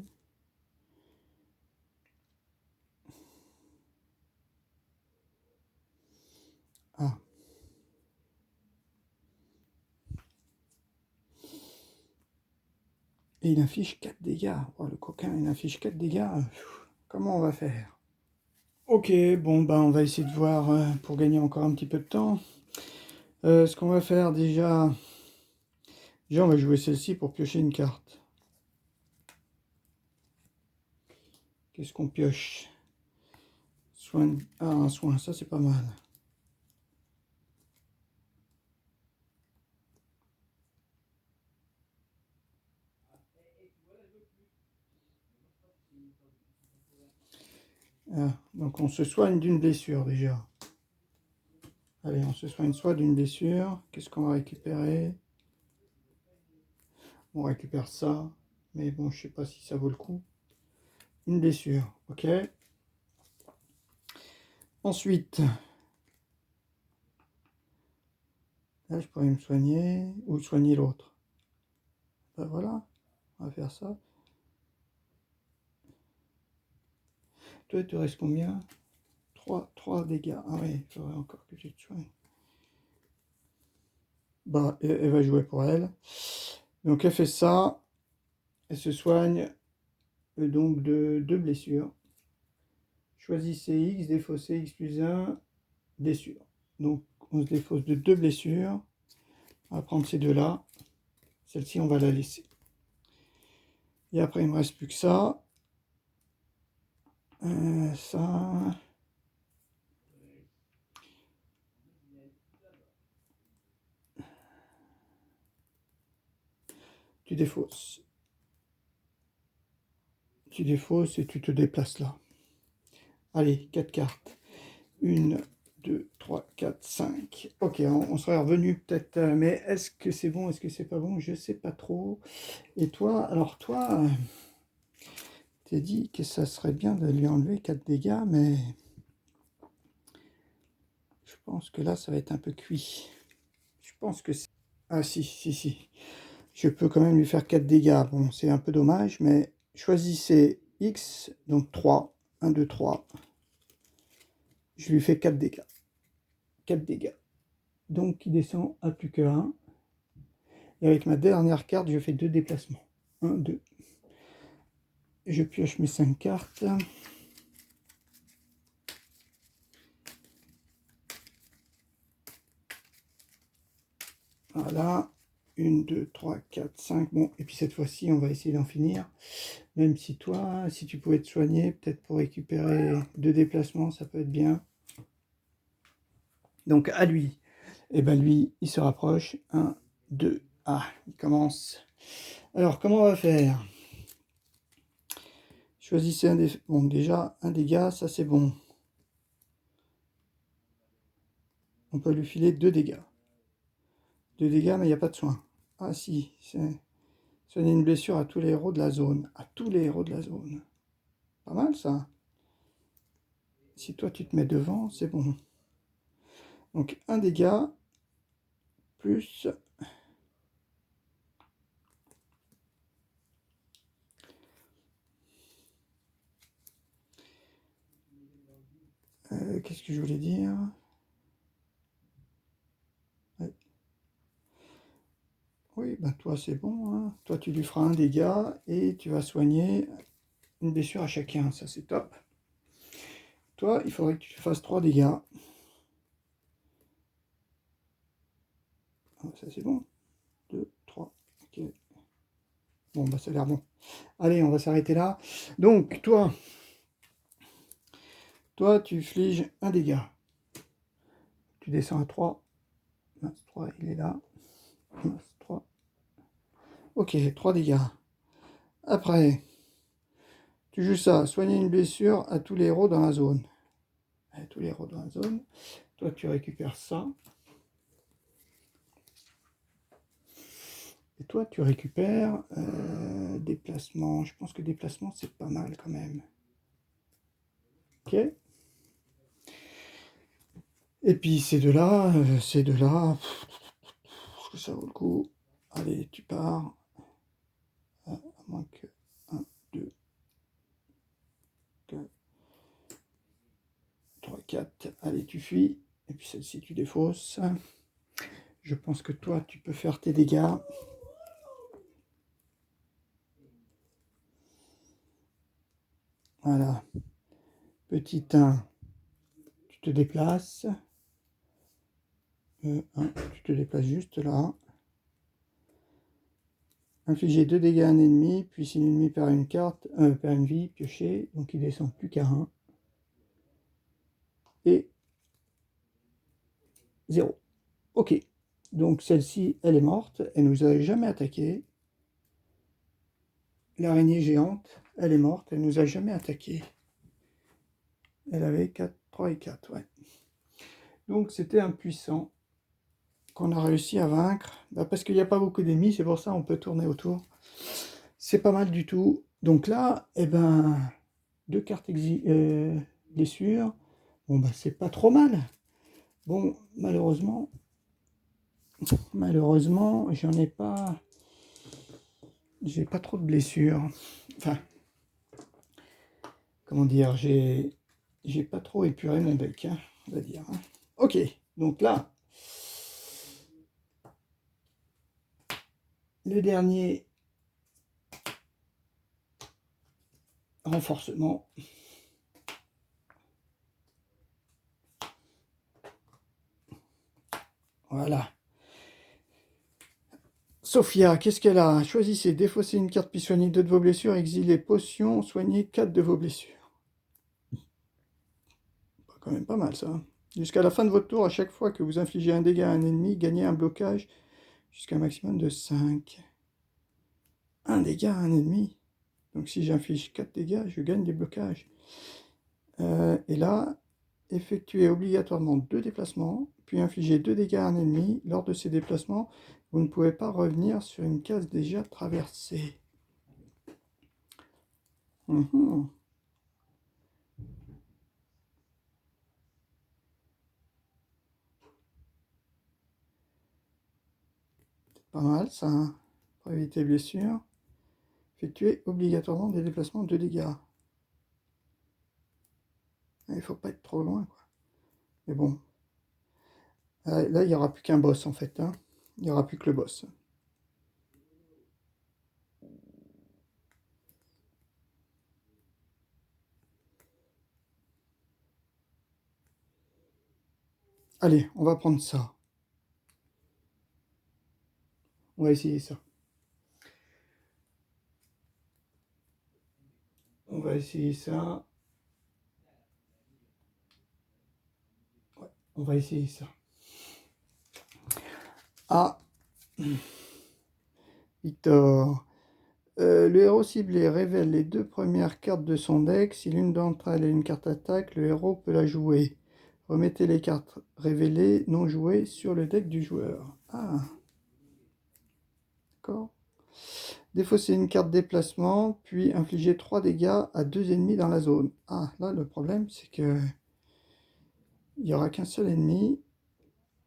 Speaker 1: Ah. Et il affiche 4 dégâts. Oh, le coquin, il affiche 4 dégâts. Comment on va faire? Ok, bon, bah, on va essayer de voir pour gagner encore un petit peu de temps. Ce qu'on va faire déjà, on va jouer celle-ci pour piocher une carte. Qu'est-ce qu'on pioche? Soin. Ah, un soin, ça c'est pas mal. Ah, donc on se soigne d'une blessure déjà. Allez, on se soigne soit d'une blessure. Qu'est-ce qu'on va récupérer? On récupère ça, mais bon, je sais pas si ça vaut le coup. Une blessure, ok. Ensuite, là, je pourrais me soigner ou soigner l'autre. Ben voilà, on va faire ça. Toi, il te reste combien? 3 dégâts. Ah oui, il faudrait encore que tu te soignes. Bah, elle va jouer pour elle. Donc elle fait ça. Elle se soigne donc de 2 blessures. Choisissez X, défaussez X plus 1, blessure. Donc on se défausse de 2 blessures. On va prendre ces deux-là. Celle-ci, on va la laisser. Et après, il ne me reste plus que ça. Ça. Tu défausses. Tu défausses et tu te déplaces là. Allez, 4 cartes. 1, 2, 3, 4, 5. Ok, on serait revenu peut-être, mais est-ce que c'est bon, est-ce que c'est pas bon? Je sais pas trop. Et toi, alors toi, t'es dit que ça serait bien de lui enlever 4 dégâts, mais je pense que là, ça va être un peu cuit. Je pense que c'est... Ah si, si, si. Je peux quand même lui faire 4 dégâts. Bon, c'est un peu dommage, mais choisissez X, donc 3. 1, 2, 3. Je lui fais 4 dégâts. 4 dégâts. Donc, il descend à plus que 1. Et avec ma dernière carte, je fais 2 déplacements. 1, 2. Je pioche mes 5 cartes. Voilà. 1, 2, 3, 4, 5. Bon, et puis cette fois-ci, on va essayer d'en finir. Même si toi, si tu pouvais te soigner, peut-être pour récupérer 2 déplacements, ça peut être bien. Donc à lui. Et ben lui, il se rapproche. 1, 2. Ah, il commence Alors, comment on va faire? Choisissez un des... Bon, déjà, un dégât, ça c'est bon. On peut lui filer 2 dégâts. 2 dégâts, mais il n'y a pas de soin. Ah si, c'est... Soigner une blessure à tous les héros de la zone. À tous les héros de la zone. Pas mal, ça. Si toi, tu te mets devant, c'est bon. Donc, un dégât, plus... qu'est-ce que je voulais dire? Ouais. Oui, ben toi, c'est bon, hein. Toi, tu lui feras un dégât et tu vas soigner une blessure à chacun. Ça, c'est top. Toi, il faudrait que tu fasses 3 dégâts. Ah, ça, c'est bon. 2, 3. Ok. Bon, bah, ça a l'air bon. Allez, on va s'arrêter là. Donc, toi, tu fliges un dégât. Tu descends à 3. Mince, 3, il est là. Mince, 3. Ok, 3 dégâts. Après, tu joues ça. Soigner une blessure à tous les héros dans la zone. À tous les héros dans la zone. Toi, tu récupères ça. Et toi, tu récupères déplacement. Je pense que déplacement, c'est pas mal quand même. Ok. Et puis, ces deux-là, est-ce que ça vaut le coup? Allez, tu pars. À moins que 1, 2, 4, 3, 4. Allez, tu fuis. Et puis celle-ci, tu défausses. Je pense que toi, tu peux faire tes dégâts. Voilà. Petit 1, tu te déplaces. 1, tu te déplaces juste là. Infliger 2 dégâts à un ennemi, puis si l'ennemi perd une carte, perd une vie, piocher, donc il descend plus qu'à 1. Et 0. Ok. Donc celle-ci, elle est morte, elle nous a jamais attaqué. L'araignée géante, elle est morte, elle nous a jamais attaqué. Elle avait 4, 3 et 4, ouais. Donc c'était un puissant qu'on a réussi à vaincre. Bah, parce qu'il n'y a pas beaucoup d'ennemis, c'est pour ça on peut tourner autour. C'est pas mal du tout. Donc là, eh ben, 2 cartes blessures. Bon, bah, c'est pas trop mal. Bon, malheureusement, j'en ai pas. J'ai pas trop de blessures. Enfin, comment dire, j'ai pas trop épuré mon deck, hein, on va dire. Hein. Ok, donc là, le dernier renforcement. Voilà. Sophia, qu'est-ce qu'elle a? Choisissez, défaussez une carte, puis soignez 2 de vos blessures, exilez potion, soignez 4 de vos blessures. Quand même pas mal ça. Jusqu'à la fin de votre tour, à chaque fois que vous infligez un dégât à un ennemi, gagnez un blocage jusqu'à un maximum de 5. Un dégât à un ennemi. Donc si j'inflige 4 dégâts, je gagne des blocages. Et là, effectuez obligatoirement 2 déplacements, puis infligez 2 dégâts à un ennemi. Lors de ces déplacements, vous ne pouvez pas revenir sur une case déjà traversée. Pas mal ça, hein. Pour éviter blessure. Effectuez obligatoirement des déplacements de dégâts. Il ne faut pas être trop loin, quoi. Mais bon. Là, il n'y aura plus qu'un boss, en fait. Hein. Il n'y aura plus que le boss. Allez, on va prendre ça. On va essayer ça. On va essayer ça. Ouais, on va essayer ça. Ah, Victor. Le héros ciblé révèle les 2 premières cartes de son deck. Si l'une d'entre elles est une carte attaque, le héros peut la jouer. Remettez les cartes révélées non jouées sur le deck du joueur. Ah, d'accord. Défaussez une carte déplacement, puis infligez 3 dégâts à 2 ennemis dans la zone. Ah, là, le problème, c'est que il n'y aura qu'un seul ennemi.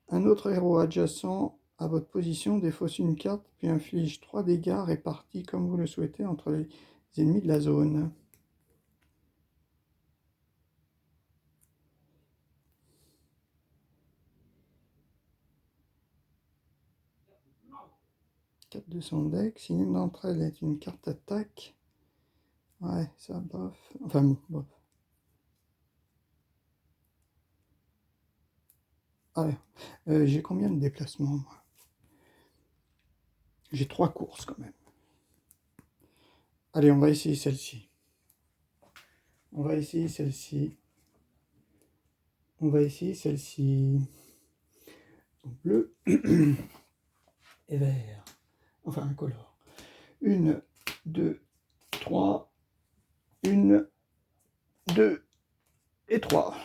Speaker 1: Un autre héros adjacent à votre position défausse une carte, puis inflige 3 dégâts répartis comme vous le souhaitez entre les ennemis de la zone. Carte de son deck. Si l'une d'entre elles est une carte attaque. Ouais, ça, bof. Enfin bon, bof. Allez, j'ai combien de déplacements, moi? J'ai 3 courses quand même. Allez, on va essayer celle-ci. On va essayer celle-ci. On va essayer celle-ci. Bleu et vert. Enfin, incolore. 1, 2, 3. 1, 2 et 3.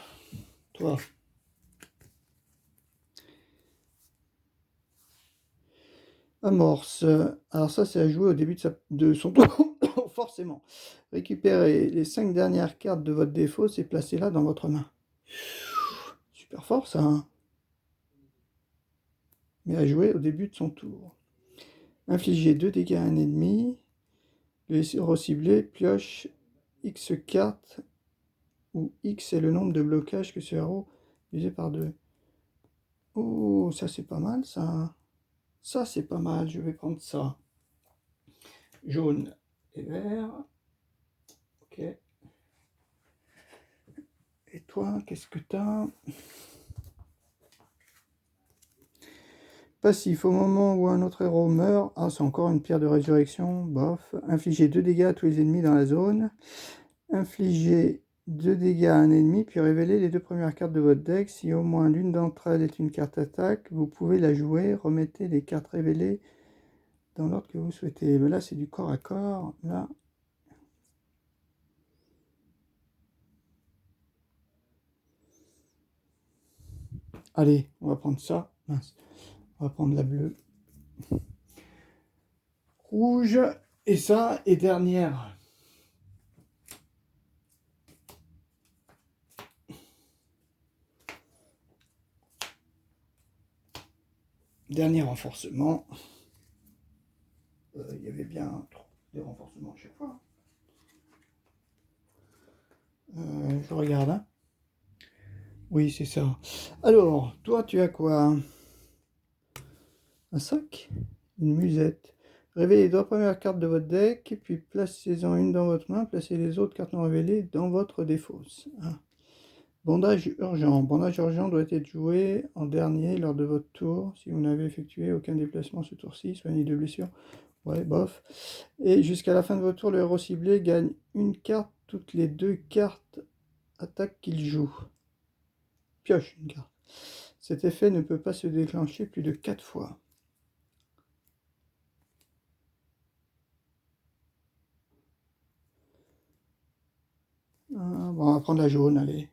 Speaker 1: 3. Amorce. Alors ça, c'est à jouer au début de son tour. Forcément. Récupérez les 5 dernières cartes de votre défausse et placez-la dans votre main. Super fort, ça. Hein, mais à jouer au début de son tour. Infligez 2 dégâts à un ennemi. Le héros ciblé pioche X cartes, où X est le nombre de blocages que ce héros divisé par 2. Oh, ça c'est pas mal, ça. Ça c'est pas mal, je vais prendre ça. Jaune et vert. Ok. Et toi, qu'est-ce que t'as? Passif, au moment où un autre héros meurt. Ah, c'est encore une pierre de résurrection. Bof. Infligez 2 dégâts à tous les ennemis dans la zone. Infligez 2 dégâts à un ennemi, puis révélez les 2 premières cartes de votre deck. Si au moins l'une d'entre elles est une carte attaque, vous pouvez la jouer. Remettez les cartes révélées dans l'ordre que vous souhaitez. Mais là, c'est du corps à corps. Là. Allez, on va prendre ça. Mince. On va prendre la bleue. Rouge. Et ça, et dernière. Dernier renforcement. Il y avait bien des renforcements à chaque fois. Je regarde. Hein. Oui, c'est ça. Alors, toi, tu as quoi? Un sac? Une musette. Révélez les 2 premières cartes de votre deck, puis placez-en une dans votre main. Placez les autres cartes non révélées dans votre défausse. Ah. Bandage urgent. Bandage urgent doit être joué en dernier lors de votre tour. Si vous n'avez effectué aucun déplacement ce tour-ci, soignez de blessures. Ouais, bof. Et jusqu'à la fin de votre tour, le héros ciblé gagne une carte toutes les 2 cartes attaque qu'il joue. Pioche une carte. Cet effet ne peut pas se déclencher plus de 4 fois. Ah, bon, on va prendre la jaune, allez.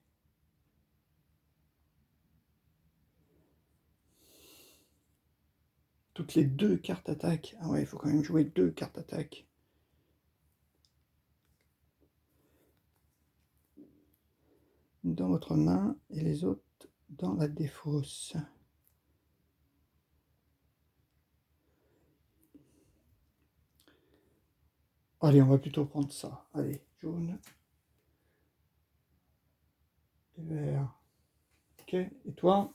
Speaker 1: Toutes les 2 cartes attaque. Ah ouais, il faut quand même jouer 2 cartes attaque. Dans votre main et les autres dans la défausse. Allez, on va plutôt prendre ça. Allez, jaune. Et vert. Ok, et toi?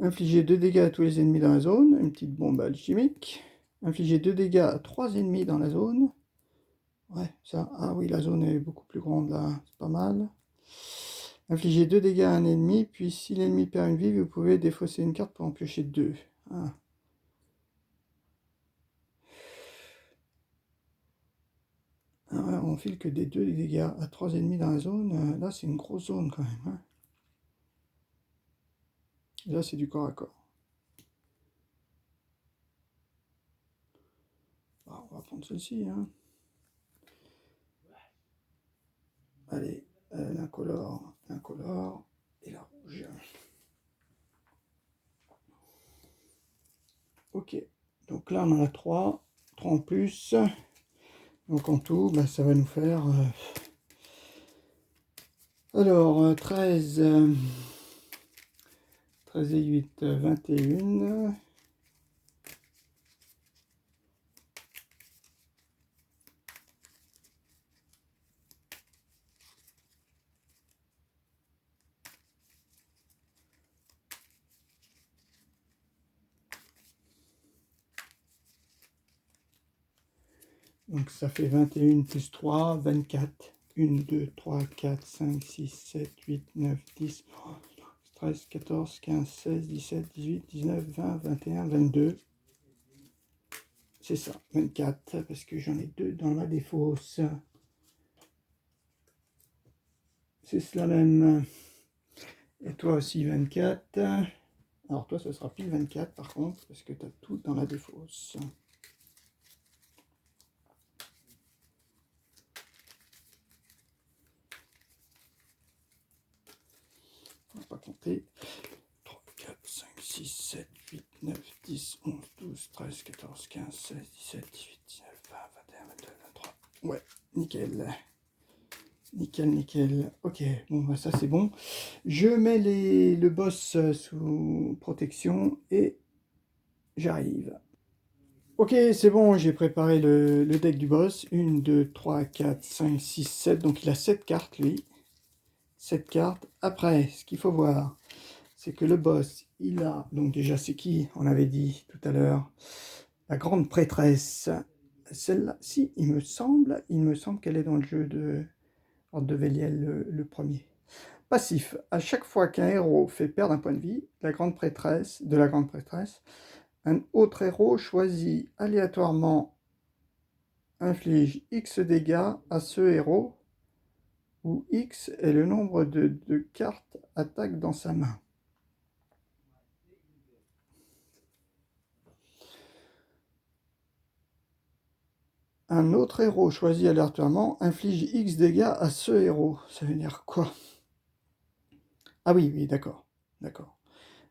Speaker 1: Infligez 2 dégâts à tous les ennemis dans la zone. Une petite bombe alchimique. Infligez 2 dégâts à 3 ennemis dans la zone. Ouais, ça. Ah oui, la zone est beaucoup plus grande là. C'est pas mal. Infligez 2 dégâts à un ennemi. Puis si l'ennemi perd une vie, vous pouvez défausser une carte pour en piocher 2. Ah. Ah ouais, on file que des 2 dégâts à 3 ennemis dans la zone. Là, c'est une grosse zone quand même. Hein. Là, c'est du corps à corps. celle-ci. Hein. Allez, l'incolore et la rouge. Ok, donc là on en a 3 en plus. Donc en tout, bah, ça va nous faire... alors, 13 et 8, 21. Donc ça fait 21 plus 3, 24. 1, 2, 3, 4, 5, 6, 7, 8, 9, 10, 13, 14, 15, 16, 17, 18, 19, 20, 21, 22. C'est ça, 24, parce que j'en ai 2 dans la défausse. C'est cela même. Et toi aussi 24. Alors toi, ce sera pile 24 par contre, parce que tu as tout dans la défausse. On va pas compter. 3, 4, 5, 6, 7, 8, 9, 10, 11, 12, 13, 14, 15, 16, 17, 18, 19, 20, 21, 22, 23. Ouais, nickel. Nickel, nickel. Ok, bon, bah ça c'est bon. Je mets le boss sous protection et j'arrive. Ok, c'est bon, j'ai préparé le deck du boss. 1, 2, 3, 4, 5, 6, 7. Donc il a 7 cartes, lui. 7 cartes. Après, ce qu'il faut voir, c'est que le boss, il a... Donc déjà, c'est qui? On avait dit tout à l'heure. La grande prêtresse. Celle-là, si, il me semble qu'elle est dans le jeu de Horde de Véliel, le premier. Passif. À chaque fois qu'un héros fait perdre un point de vie, la grande prêtresse, un autre héros choisi aléatoirement inflige X dégâts à ce héros, où X est le nombre de cartes attaque dans sa main. Un autre héros choisi aléatoirement inflige X dégâts à ce héros. Ça veut dire quoi? Ah oui, oui, d'accord. D'accord.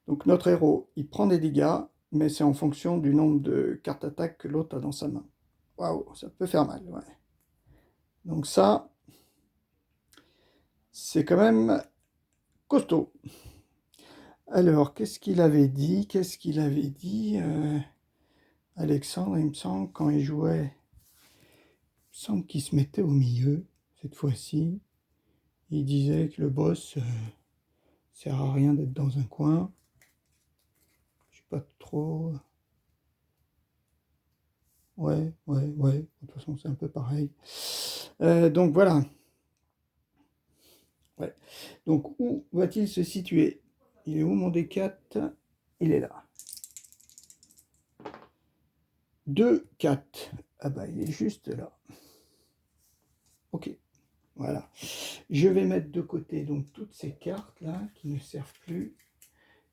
Speaker 1: Donc notre héros, il prend des dégâts, mais c'est en fonction du nombre de cartes attaque que l'autre a dans sa main. Waouh, ça peut faire mal, ouais. Donc ça, c'est quand même costaud. Alors, qu'est-ce qu'il avait dit? Alexandre, il me semble, quand il jouait, il me semble qu'il se mettait au milieu, cette fois-ci. Il disait que le boss sert à rien d'être dans un coin. Je sais pas trop... Ouais. De toute façon, c'est un peu pareil. Donc voilà. Ouais. Donc où va-t-il se situer? Il est où mon D4? Il est là. 2, 4. Ah bah il est juste là. Ok. Voilà. Je vais mettre de côté donc toutes ces cartes là qui ne servent plus,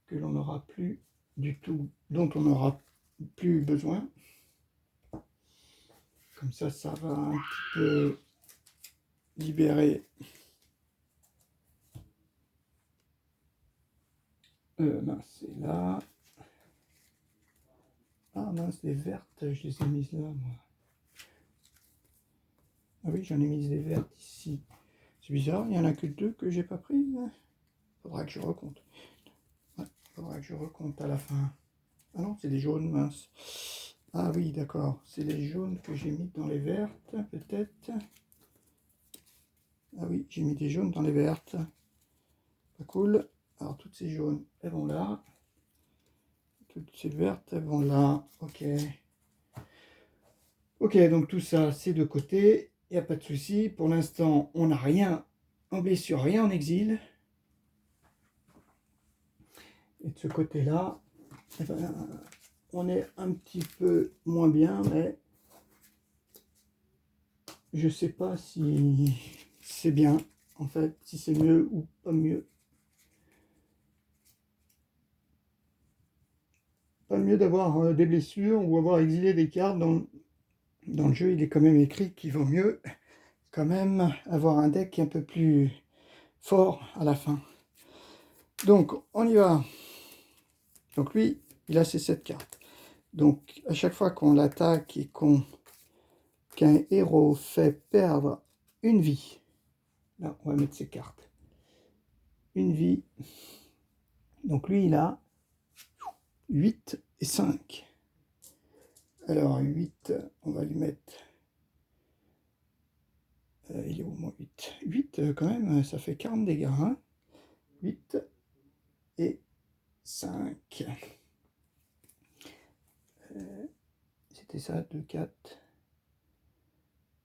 Speaker 1: que l'on n'aura plus du tout, dont on n'aura plus besoin. Comme ça va un petit peu libérer. Mince, c'est là. Ah mince, les vertes, je les ai mises là, moi. Ah oui, j'en ai mis des vertes ici. C'est bizarre, il n'y en a que 2 que j'ai pas prises. Faudra que je recompte. Ouais, faudra que je recompte à la fin. Ah non, c'est des jaunes, mince. Ah oui, d'accord. C'est les jaunes que j'ai mis dans les vertes, peut-être. Ah oui, j'ai mis des jaunes dans les vertes. Pas cool. Alors, toutes ces jaunes, elles vont là. Toutes ces vertes, elles vont là. Ok. Ok, donc tout ça, c'est de côté. Il n'y a pas de souci. Pour l'instant, on n'a rien en blessure, rien en exil. Et de ce côté-là, eh ben, on est un petit peu moins bien, mais je sais pas si c'est bien, en fait, si c'est mieux ou pas mieux. Pas mieux d'avoir des blessures ou avoir exilé des cartes dans le jeu, il est quand même écrit qu'il vaut mieux quand même avoir un deck un peu plus fort à la fin. Donc, on y va. Donc lui, il a ses 7 cartes. Donc, à chaque fois qu'on l'attaque et qu'un héros fait perdre une vie, là, on va mettre ses cartes. Une vie. Donc lui, il a 8 et 5. Alors, 8, on va lui mettre... il est au moins 8. 8, quand même, ça fait 40 dégâts. Hein, 8 et 5. C'était ça, 2, 4.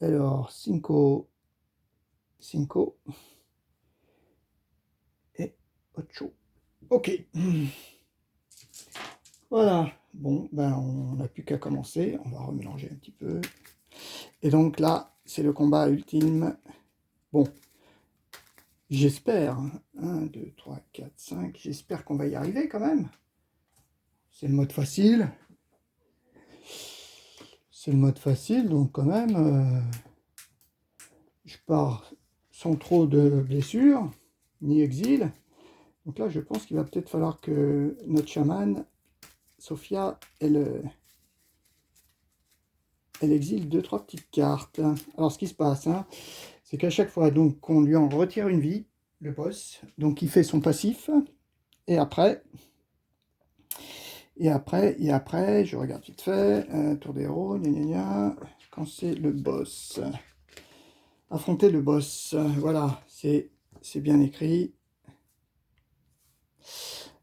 Speaker 1: Alors, 5 et 8. Ok. Voilà. Bon, ben on n'a plus qu'à commencer. On va remélanger un petit peu. Et donc là, c'est le combat ultime. Bon, j'espère. 1, 2, 3, 4, 5. J'espère qu'on va y arriver quand même. C'est le mode facile. C'est le mode facile, donc quand même, je pars sans trop de blessures, ni exil. Donc là, je pense qu'il va peut-être falloir que notre chamane, Sophia, elle exile 2-3 petites cartes. Alors, ce qui se passe, hein, c'est qu'à chaque fois donc qu'on lui en retire une vie, le boss, donc il fait son passif, et après, je regarde vite fait, tour des héros, gna gna gna, quand c'est le boss. Affronter le boss, voilà, c'est bien écrit.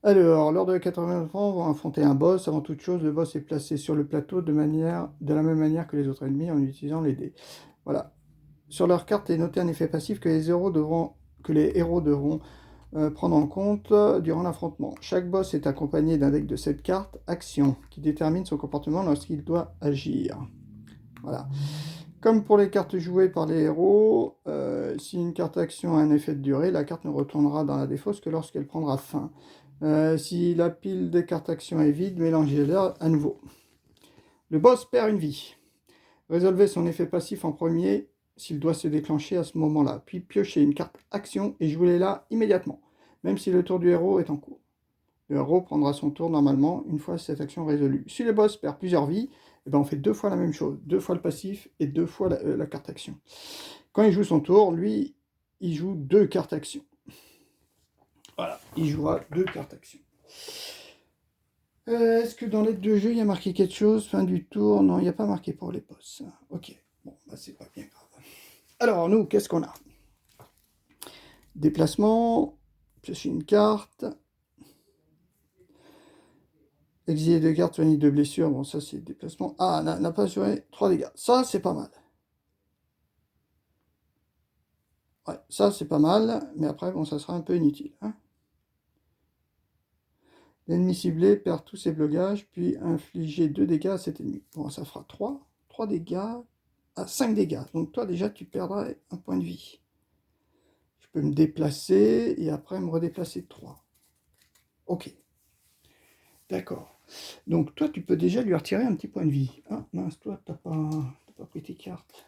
Speaker 1: Alors, lors de 80 francs, on va affronter un boss. Avant toute chose, le boss est placé sur le plateau de la même manière que les autres ennemis en utilisant les dés. Voilà. Sur leur carte est noté un effet passif que les héros devront prendre en compte durant l'affrontement. Chaque boss est accompagné d'un deck de 7 cartes, action, qui détermine son comportement lorsqu'il doit agir. Voilà. Comme pour les cartes jouées par les héros, si une carte action a un effet de durée, la carte ne retournera dans la défausse que lorsqu'elle prendra fin. Si la pile des cartes action est vide, mélangez-la à nouveau. Le boss perd une vie. Résolvez son effet passif en premier s'il doit se déclencher à ce moment-là. Puis piochez une carte action et jouez-la immédiatement, même si le tour du héros est en cours. Le héros prendra son tour normalement une fois cette action résolue. Si le boss perd plusieurs vies, eh ben on fait 2 fois la même chose. 2 fois le passif et 2 fois la carte action. Quand il joue son tour, lui, il joue 2 cartes action. Voilà, il jouera 2 cartes action. Est-ce que dans l'aide de jeu, il y a marqué quelque chose? Fin du tour? Non, il n'y a pas marqué pour les boss. Ok, bon, bah c'est pas bien grave. Alors, nous, qu'est-ce qu'on a? Déplacement, piocher une carte. Exiler 2 cartes, soigner 2 blessures. Bon, ça, c'est déplacement. Ah, n'a pas assuré 3 dégâts. Ça, c'est pas mal. Ouais, ça, c'est pas mal. Mais après, bon, ça sera un peu inutile. Hein. L'ennemi ciblé perd tous ses blocages, puis infliger 2 dégâts à cet ennemi. Bon, ça fera 3 dégâts à 5 dégâts. Donc toi, déjà, tu perdras un point de vie. Je peux me déplacer et après me redéplacer de 3. Ok. D'accord. Donc toi, tu peux déjà lui retirer un petit point de vie. Ah, mince, toi, t'as pas pris tes cartes.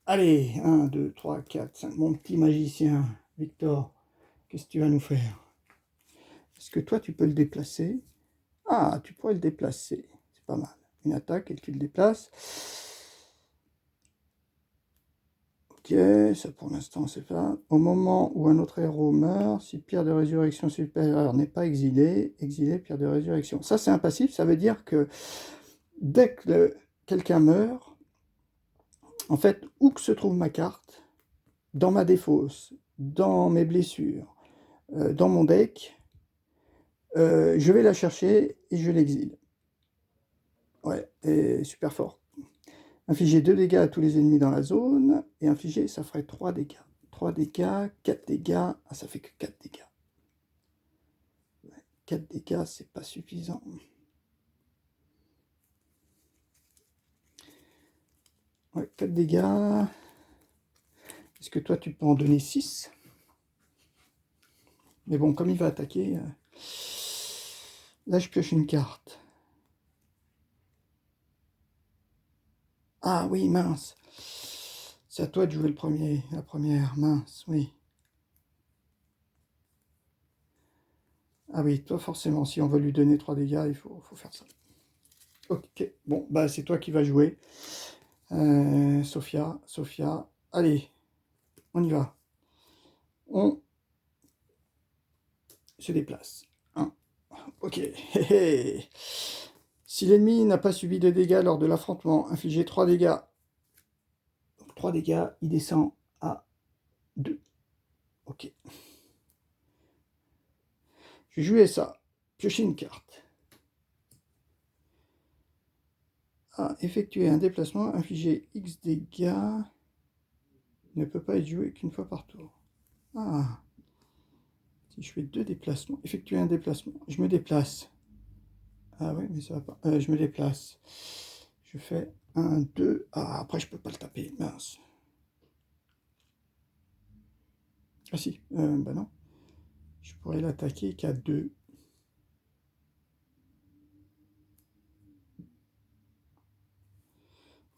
Speaker 1: Allez, 1, 2, 3, 4, 5. Mon petit magicien, Victor, qu'est-ce que tu vas nous faire? Est-ce que toi, tu peux le déplacer? Ah, tu pourrais le déplacer. C'est pas mal. Une attaque et tu le déplaces. Ok, ça pour l'instant, c'est pas. Au moment où un autre héros meurt, si pierre de résurrection supérieure n'est pas exilée, pierre de résurrection. Ça, c'est un passif. Ça veut dire que dès que quelqu'un meurt, en fait, où que se trouve ma carte, dans ma défausse, dans mes blessures, dans mon deck, je vais la chercher et je l'exile. Ouais, et super fort. Infliger 2 dégâts à tous les ennemis dans la zone, et infliger, ça ferait 3 dégâts. 3 dégâts, 4 dégâts, ah ça fait que 4 dégâts. 4 dégâts, c'est pas suffisant. Ouais, 4 dégâts. Est-ce que toi, tu peux en donner 6? Mais bon, comme il va attaquer... Là, je pioche une carte. Ah oui, mince. C'est à toi de jouer le premier, la première. Mince, oui. Ah oui, toi forcément, si on veut lui donner 3 dégâts, il faut faire ça. Ok, bon, bah c'est toi qui vas jouer. Sophia, allez, on y va. On se déplace. Ok. Si l'ennemi n'a pas subi de dégâts lors de l'affrontement, infligez 3 dégâts. Donc 3 dégâts, il descend à 2. Ok. Je vais jouer ça. Piocher une carte. Ah, effectuer un déplacement, infliger X dégâts. Ne peut pas être joué qu'une fois par tour. Ah. Si je fais 2 déplacements, effectuer un déplacement, je me déplace. Ah oui, mais ça va pas. Je me déplace. Je fais 1, 2. Ah, après, je peux pas le taper. Mince. Ah si, bah non. Je pourrais l'attaquer qu'à 2.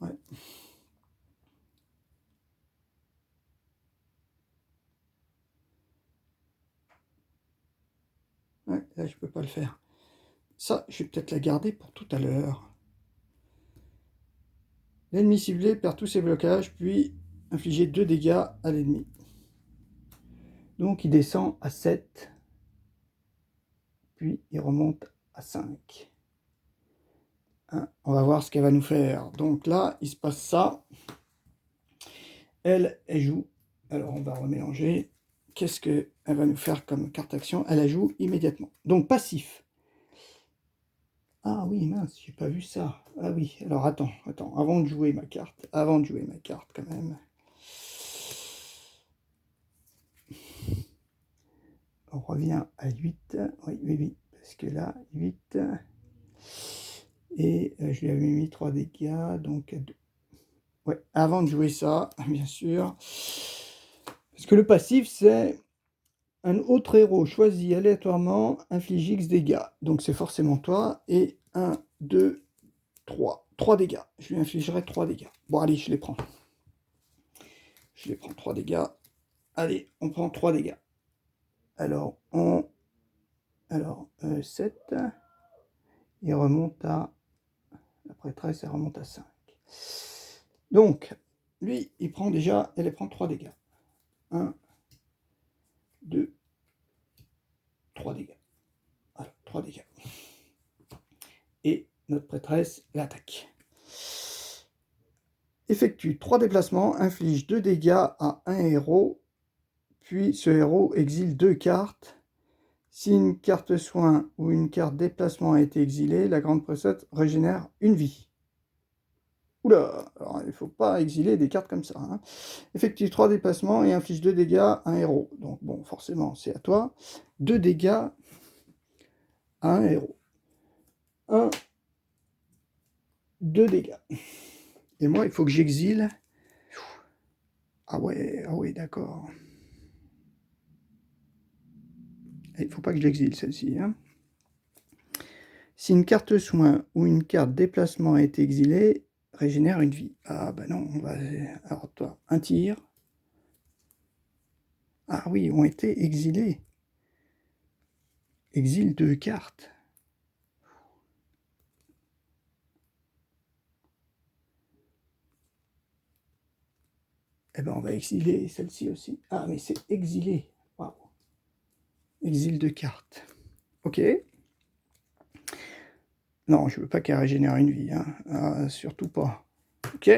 Speaker 1: Ouais. Ouais, là, je peux pas le faire. Ça, je vais peut-être la garder pour tout à l'heure. L'ennemi ciblé perd tous ses blocages, puis infliger 2 dégâts à l'ennemi. Donc, il descend à 7. Puis, il remonte à 5. Hein, on va voir ce qu'elle va nous faire. Donc là, il se passe ça. Elle joue. Alors, on va remélanger. Qu'est-ce qu'elle va nous faire comme carte action? Elle la joue immédiatement. Donc, passif. Ah oui, mince, j'ai pas vu ça. Ah oui, alors attends, avant de jouer ma carte, quand même. On revient à 8. Oui, parce que là, 8. Et je lui avais mis 3 dégâts, donc 2. Ouais, avant de jouer ça, bien sûr. Parce que le passif, c'est un autre héros choisi aléatoirement inflige X dégâts. Donc c'est forcément toi. Et 1, 2, 3. 3 dégâts. Je lui infligerai 3 dégâts. Bon, allez, je les prends. Je les prends 3 dégâts. Allez, on prend 3 dégâts. Alors, 7. Il remonte à... La prêtresse, elle remonte à 5. Donc, lui, il prend déjà... Elle prend 3 dégâts. 1, 2, 3 dégâts. Voilà, 3 dégâts. Et notre prêtresse l'attaque. Effectue 3 déplacements, inflige 2 dégâts à un héros, puis ce héros exile 2 cartes. Si une carte soin ou une carte déplacement a été exilée, la grande prêtresse régénère une vie. Oula, alors il ne faut pas exiler des cartes comme ça. Hein. Effectue 3 déplacements et inflige 2 dégâts à un héros. Donc bon, forcément, c'est à toi. 2 dégâts à un héros. 1, 2 dégâts. Et moi, il faut que j'exile. Ah ouais, d'accord. Il ne faut pas que je l'exile, celle-ci. Hein. Si une carte soin ou une carte déplacement a été exilée, régénère une vie. Ah bah non, on va... Alors toi, un tir. Ah oui, ont été exilés. Exile 2 cartes. Eh ben on va exiler celle-ci aussi. Ah mais c'est exilé. Waouh. Exile 2 cartes. Ok. Non, je veux pas qu'elle régénère une vie. Hein. Ah, surtout pas. Ok.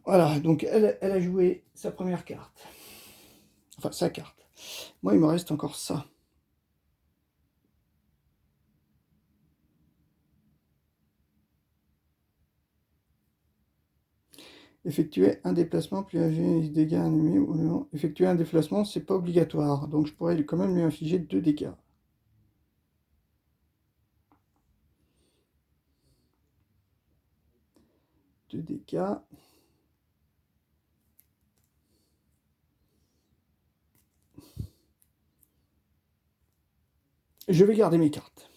Speaker 1: Voilà, donc elle a joué sa première carte. Enfin, sa carte. Moi, il me reste encore ça. Effectuer un déplacement, puis infliger des dégâts à un ennemi ou non. Effectuer un déplacement, c'est pas obligatoire. Donc je pourrais quand même lui infliger 2 dégâts. Deux dégâts. Je vais garder mes cartes.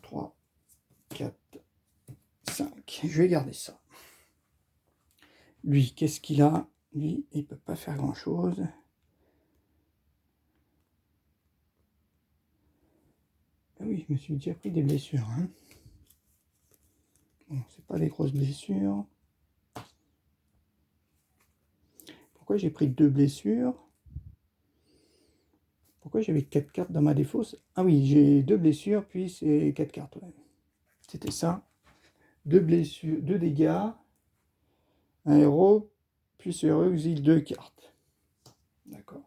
Speaker 1: 3, 4, 5. Je vais garder ça. Lui, qu'est-ce qu'il a? Lui, il ne peut pas faire grand-chose. Ah oui, je me suis déjà pris des blessures. Hein. Bon, c'est pas des grosses blessures. Pourquoi j'ai pris 2 blessures? Pourquoi j'avais 4 cartes dans ma défausse? Ah oui, j'ai 2 blessures, puis c'est 4 cartes. Ouais. C'était ça. 2 blessures, 2 dégâts, un héros, puis ce héros exile 2 cartes. D'accord.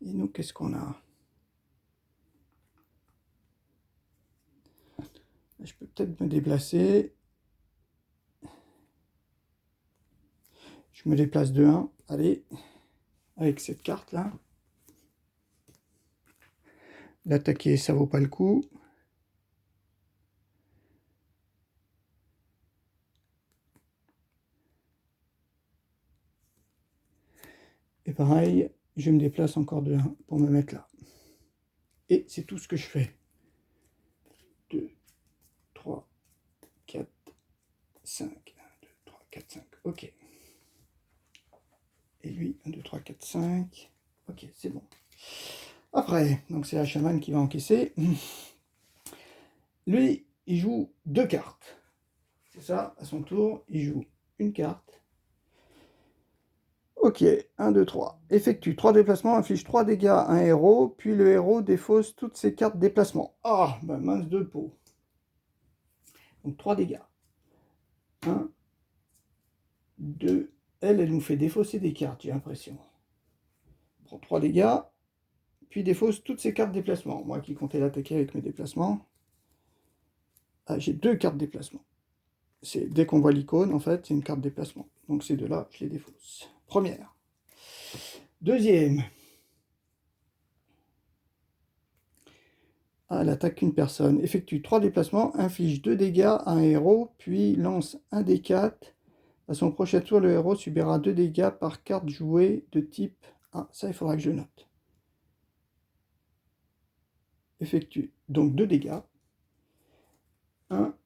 Speaker 1: Et nous, qu'est-ce qu'on a? Je peux peut-être me déplacer. Je me déplace de 1. Allez, avec cette carte-là. L'attaquer, ça vaut pas le coup. Et pareil, je me déplace encore de 1 pour me mettre là. Et c'est tout ce que je fais. 2, 3, 4, 5. 1, 2, 3, 4, 5. Ok. Et lui, 1, 2, 3, 4, 5. Ok, c'est bon. Après, donc c'est la chamane qui va encaisser. Lui, il joue 2 cartes. C'est ça, à son tour, il joue une carte. Ok, 1, 2, 3. Effectue 3 déplacements, inflige 3 dégâts à un héros, puis le héros défausse toutes ses cartes déplacement. Ah, bah mince de peau. Donc 3 dégâts. 1, 2. Elle nous fait défausser des cartes, j'ai l'impression. Prend 3 dégâts, puis défausse toutes ses cartes déplacement. Moi qui comptais l'attaquer avec mes déplacements. Ah, j'ai 2 cartes déplacement. C'est dès qu'on voit l'icône, en fait, c'est une carte déplacement. Donc ces deux-là, je les défausse. Première. Deuxième. Ah, elle attaque une personne. Effectue 3 déplacements, inflige 2 dégâts à un héros, puis lance un des 4. À son prochain tour, le héros subira 2 dégâts par carte jouée de type... Ah, ça, il faudra que je note. Effectue donc 2 dégâts. 1,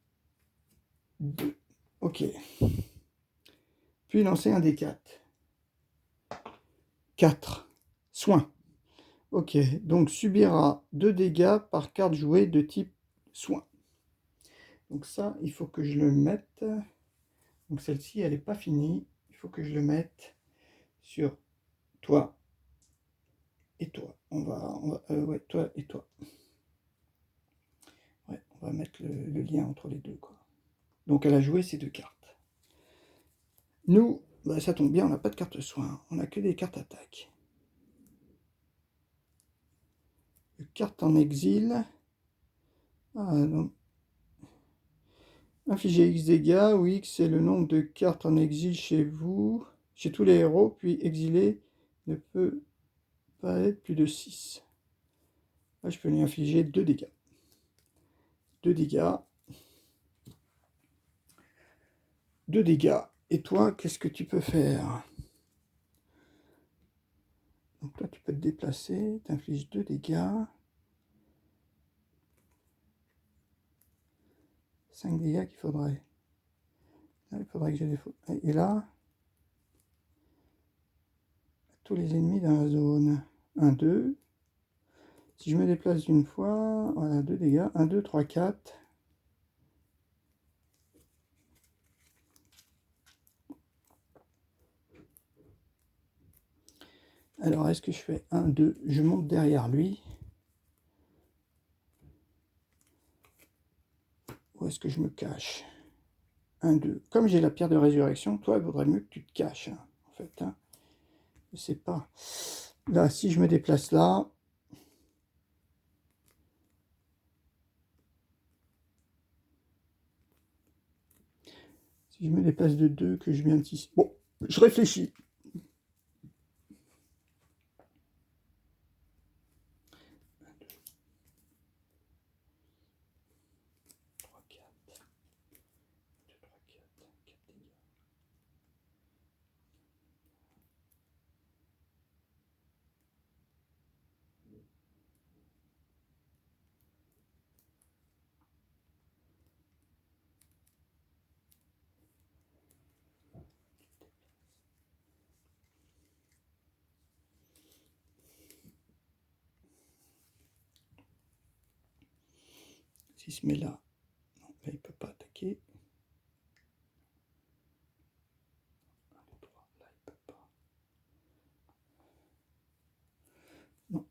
Speaker 1: 2. Ok. Puis lancer un des 4. 4. Soin. Ok, donc subira 2 dégâts par carte jouée de type soin. Donc ça, il faut que je le mette. Donc celle-ci, elle n'est pas finie. Il faut que je le mette sur toi et toi. Ouais, toi et toi. Ouais, on va mettre le lien entre les deux, quoi. Donc elle a joué ces 2 cartes. Nous, bah, ça tombe bien, on n'a pas de carte soin. On n'a que des cartes attaque. Carte en exil. Ah non. Infliger X dégâts, où X c'est le nombre de cartes en exil chez vous, chez tous les héros, puis exilé ne peut pas être plus de 6. Là, je peux lui infliger 2 dégâts. 2 dégâts. 2 dégâts. Et toi, qu'est-ce que tu peux faire? Donc toi, tu peux te déplacer, tu infliges 2 dégâts. 5 dégâts qu'il faudrait. Là, il faudrait que j'ai des... Et là, tous les ennemis dans la zone. 1, 2. Si je me déplace d'une fois, voilà, 2 dégâts. 1, 2, 3, 4. Alors, est-ce que je fais 1, 2, je monte derrière lui? Ou est-ce que je me cache? 1, 2. Comme j'ai la pierre de résurrection, toi, il vaudrait mieux que tu te caches, hein, en fait. Hein. Je sais pas. Là, si je me déplace là... Si je me déplace de 2, que je viens ici... Bon, je réfléchis. 3, 4. 2, 3, 4. 4 dégâts. S'il se met là, non, là il peut pas attaquer. Là il peut pas. Non.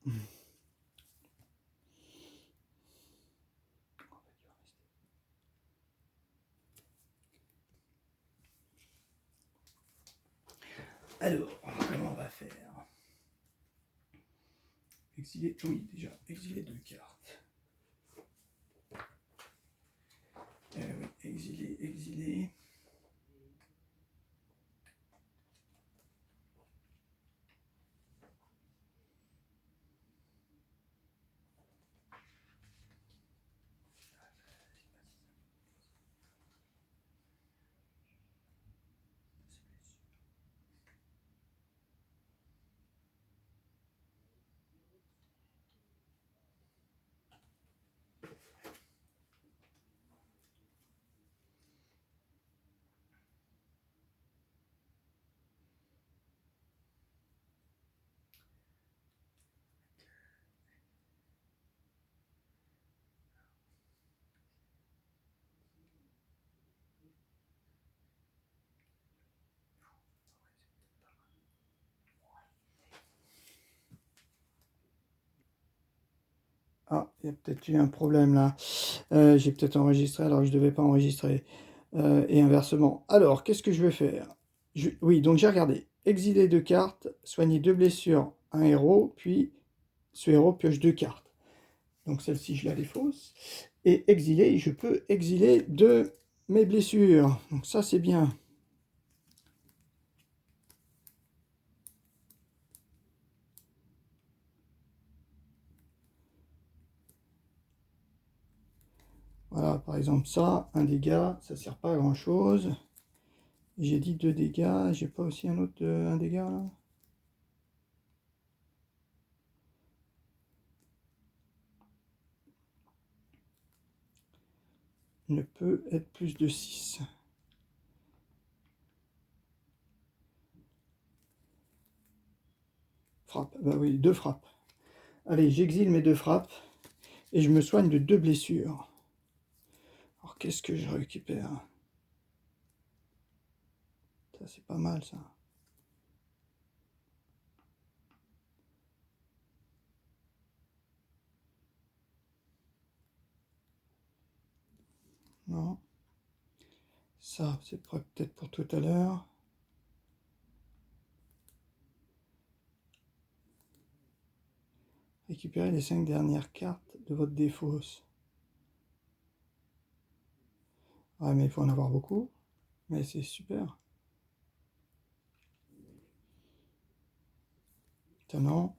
Speaker 1: Alors, comment on va faire? Exiler, oui, déjà, exiler 2 cartes. Oui, exiler, exiler. Ah, il y a peut-être eu un problème là. J'ai peut-être enregistré alors que je ne devais pas enregistrer. Et inversement. Alors, qu'est-ce que je vais faire? Oui, donc j'ai regardé. Exiler 2 cartes, soigner 2 blessures, un héros, puis ce héros pioche 2 cartes. Donc celle-ci, je la défausse. Et exiler, je peux exiler 2 mes blessures. Donc ça, c'est bien. Voilà, par exemple ça, un dégât, ça sert pas à grand chose. J'ai dit 2 dégâts, j'ai pas aussi un autre un dégât là? Ne peut être plus de 6. Frappe, bah oui, 2 frappes. Allez, j'exile mes 2 frappes et je me soigne de 2 blessures. Alors qu'est-ce que je récupère? Ça c'est pas mal ça. Non. Ça, c'est peut-être pour tout à l'heure. Récupérez les 5 dernières cartes de votre défausse. Ouais, mais il faut en avoir beaucoup. Mais c'est super. Ça non.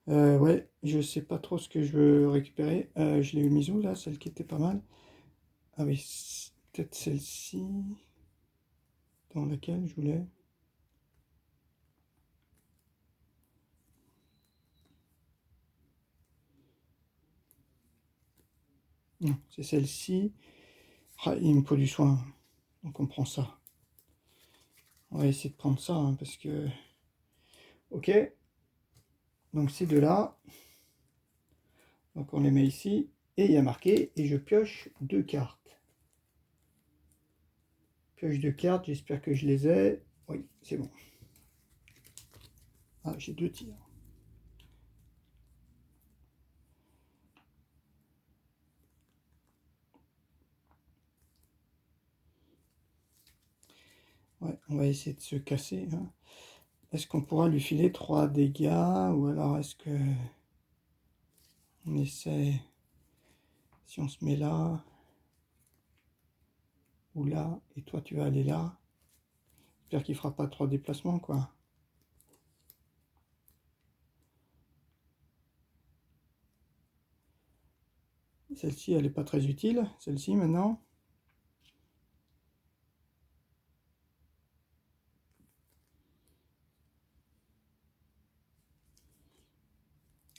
Speaker 1: Ouais, je sais pas trop ce que je veux récupérer. Je l'ai eu mise où là, celle qui était pas mal. Ah oui, peut-être celle-ci. Dans laquelle je voulais. Non, c'est celle-ci. Ah, il me faut du soin. Donc on prend ça. On va essayer de prendre ça, hein, parce que... Ok. Donc ces deux-là. Donc on les met ici. Et il y a marqué, et je pioche 2 cartes. Pioche 2 cartes, j'espère que je les ai. Oui, c'est bon. Ah, j'ai 2 tirs. Ouais, on va essayer de se casser. Hein. Est-ce qu'on pourra lui filer 3 dégâts? Ou alors est-ce que... On essaie... Si on se met là... Ou là, et toi tu vas aller là. J'espère qu'il fera pas 3 déplacements, quoi. Celle-ci, elle n'est pas très utile. Celle-ci, maintenant.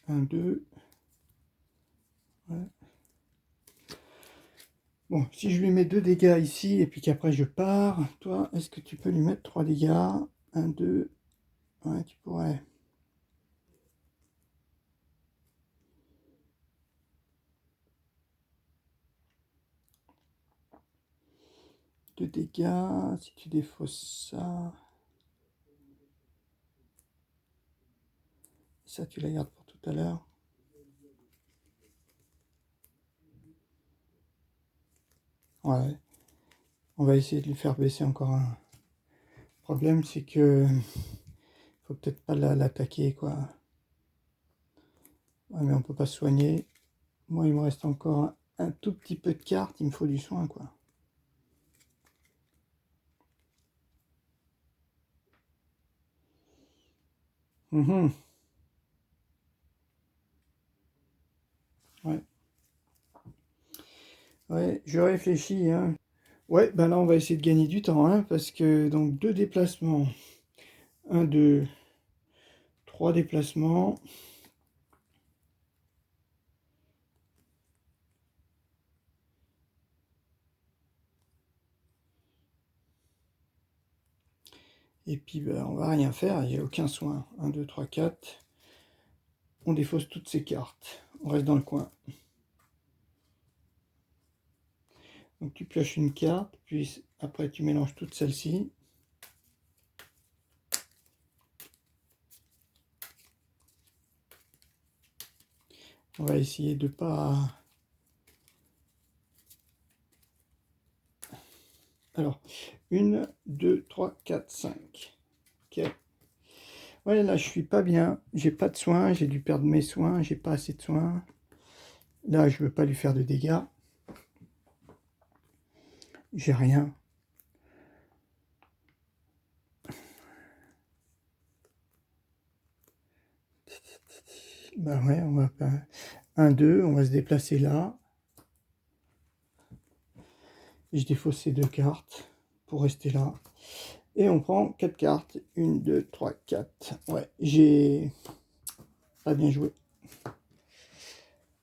Speaker 1: 1, 2. Ouais. Bon, si je lui mets 2 dégâts ici, et puis qu'après je pars, toi, est-ce que tu peux lui mettre 3 dégâts? 1, 2. Ouais, tu pourrais. 2 dégâts. Si tu défausses ça... Ça, tu la gardes pour tout à l'heure. Ouais. On va essayer de lui faire baisser encore un. Le problème, c'est que... Faut peut-être pas l'attaquer, quoi. Ouais, mais on peut pas se soigner. Moi, il me reste encore un tout petit peu de cartes. Il me faut du soin, quoi. Ouais. Ouais, je réfléchis, hein. Ouais, ben là, on va essayer de gagner du temps, hein, parce que, donc, 2 déplacements. 1, 2, 3 déplacements. Et puis, ben, on va rien faire, il n'y a aucun soin. 1, 2, 3, 4. On défausse toutes ces cartes. On reste dans le coin. Donc tu pioches une carte, puis après tu mélanges toutes celles-ci. On va essayer de pas... Alors, 1, 2, 3, 4, 5. Ok. Ouais, là je suis pas bien. J'ai pas de soins, j'ai dû perdre mes soins, j'ai pas assez de soins. Là, je veux pas lui faire de dégâts. J'ai rien. Bah ouais, on va pas... 1, 2, on va se déplacer là. Je défausse ces 2 cartes pour rester là. Et on prend 4 cartes. 1, 2, 3, 4. Ouais, j'ai pas bien joué.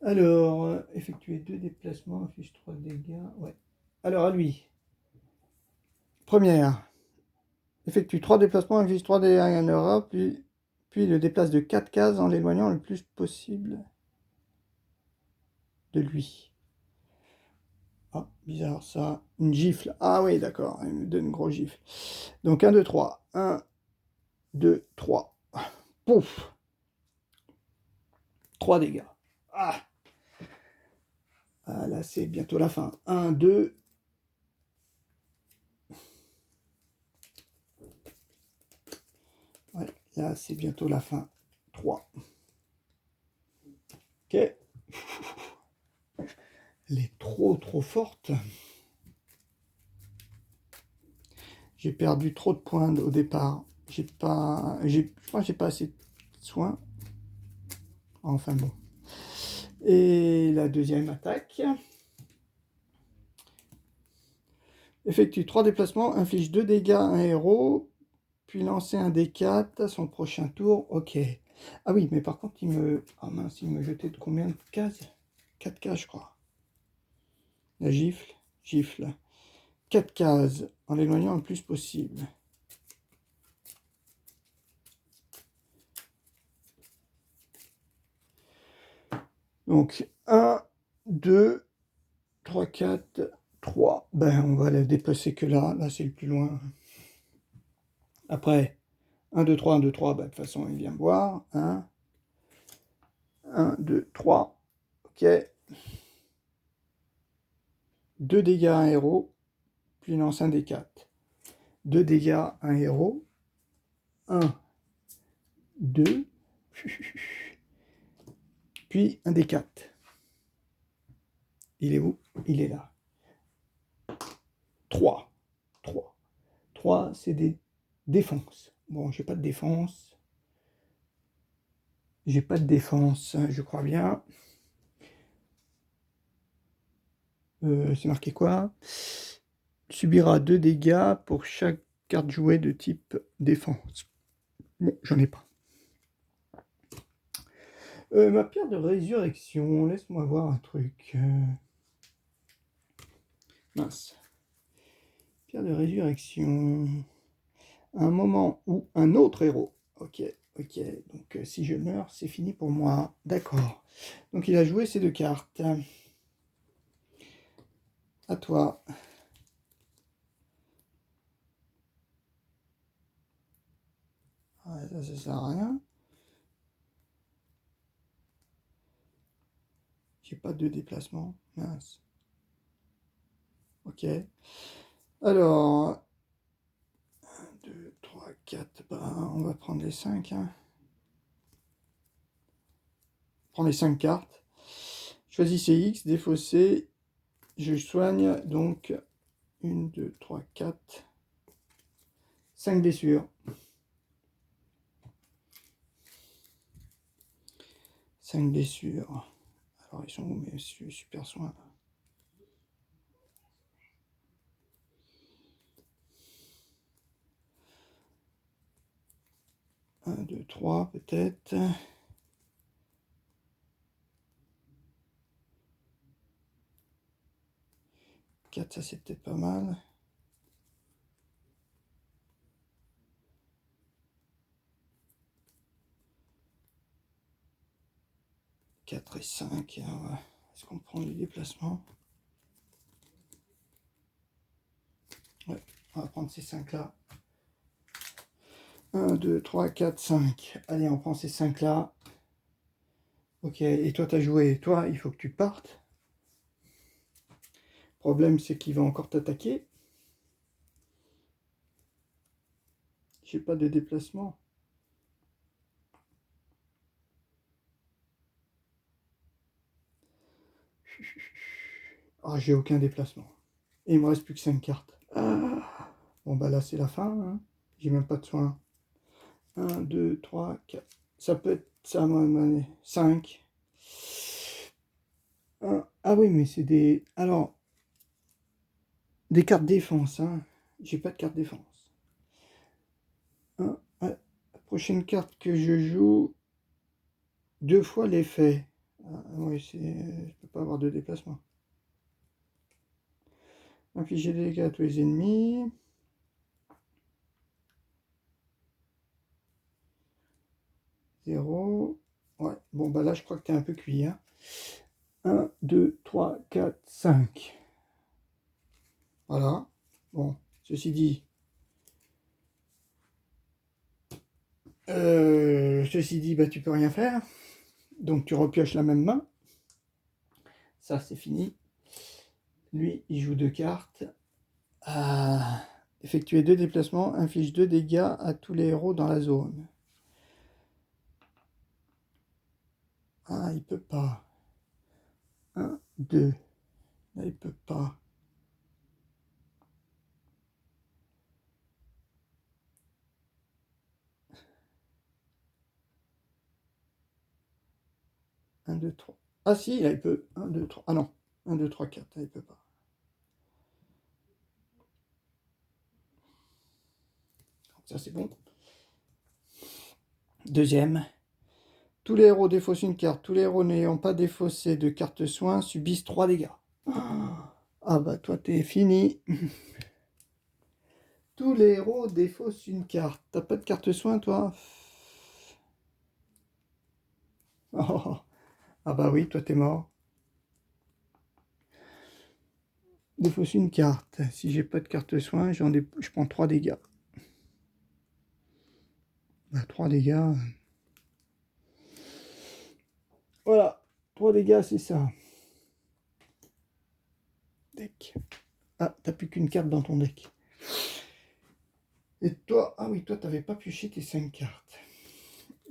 Speaker 1: Alors, effectuer 2 déplacements, affiche 3 dégâts. Ouais. Alors, à lui. Première. Effectue 3 déplacements, affiche 3 dégâts en Europe, puis le déplace de 4 cases en l'éloignant le plus possible de lui. Ah, bizarre ça. Une gifle. Ah oui, d'accord. Il me donne une grosse gifle. Donc 1, 2, 3. 1, 2, 3. Pouf. 3 dégâts. Ah. Ah là, c'est bientôt la fin. 1, 2. Ouais, là, c'est bientôt la fin. 3. Ok. Elle est trop forte. J'ai perdu trop de points au départ. Je crois que j'ai pas assez de soins. Enfin bon. Et la deuxième attaque. Effectue 3 déplacements, inflige 2 dégâts à un héros, puis lancer un D4 à son prochain tour. Ok. Ah oui, mais par contre, il me... Ah mince, il me jetait de combien de cases? 4 cases, je crois. La gifle, gifle. 4 cases, en l'éloignant le plus possible. Donc, 1, 2, 3, 4, 3. Ben, on va la déplacer que là. Là, c'est le plus loin. Après, 1, 2, 3, 1, 2, 3. Ben, de toute façon, il vient me voir. 1, 2, 3. Ok. 2 dégâts à un héros, puis lance un D4. 2 dégâts à un héros. 1, 2, puis un D4. Il est où? Il est là. 3. 3. 3, c'est des défenses. Bon, j'ai pas de défense. J'ai pas de défense, je crois bien. C'est marqué quoi? Subira 2 dégâts pour chaque carte jouée de type défense. Bon, j'en ai pas. Ma pierre de résurrection, laisse-moi voir un truc. Mince. Pierre de résurrection. Un moment où un autre héros. Ok, ok. Donc si je meurs, c'est fini pour moi. D'accord. Donc il a joué ces 2 cartes. À toi. ça sert à rien. J'ai pas de déplacement. Mince. Ok. Alors, 1, 2, 3, 4. Ben, on va prendre les 5. Hein. Prends les 5 cartes. Choisissez X, défaussez. Je soigne donc 1, 2, 3, 4. 5 blessures. 5 blessures. Alors, ils sont où mes super soins? 1, 2, 3 peut-être. 4, ça c'est peut-être pas mal. 4 et 5. Est-ce qu'on prend du déplacement? Ouais, on va prendre ces 5 là. 1, 2, 3, 4, 5. Allez, on prend ces 5 là. Ok, et toi, tu as joué. Toi, il faut que tu partes. Le problème, c'est qu'il va encore t'attaquer. J'ai pas de déplacement. Ah, j'ai aucun déplacement. Et il me reste plus que 5 cartes. Ah. Bon, bah là, c'est la fin. Hein. J'ai même pas de soins. 1, 2, 3, 4. Ça peut être ça, 5. Ah oui, mais c'est des... Alors, des cartes défense. Hein. J'ai pas de carte défense. La prochaine carte que je joue, 2 fois l'effet. Ah, oui, je peux pas avoir de déplacement. Infliger des dégâts à tous les ennemis. Zéro. Ouais, bon, bah là, je crois que t'es un peu cuit. Hein. 1, 2, 3, 4, 5. Voilà. Bon, ceci dit, bah, tu peux rien faire. Donc, tu repioches la même main. Ça, c'est fini. Lui, il joue 2 cartes. Effectuer 2 déplacements, inflige 2 dégâts à tous les héros dans la zone. Ah, il peut pas. 1, 2. Là, il peut pas. Un, 2, 3. Ah si, là, il peut. 1, 2, 3. Ah non. 1, 2, 3, 4. Là, il peut pas. Ça, c'est bon. Deuxième. Tous les héros défaussent une carte. Tous les héros n'ayant pas défaussé de carte soin subissent 3 dégâts. Ah bah, toi, t'es fini. Tous les héros défaussent une carte. T'as pas de carte soin, toi? Oh. Ah bah oui, toi, t'es mort. Défausse une carte. Si j'ai pas de carte soin, je prends 3 dégâts. Bah, 3 dégâts. Voilà. 3 dégâts, c'est ça. Deck. Ah, t'as plus qu'une carte dans ton deck. Et toi, ah oui, toi, t'avais pas pioché tes 5 cartes.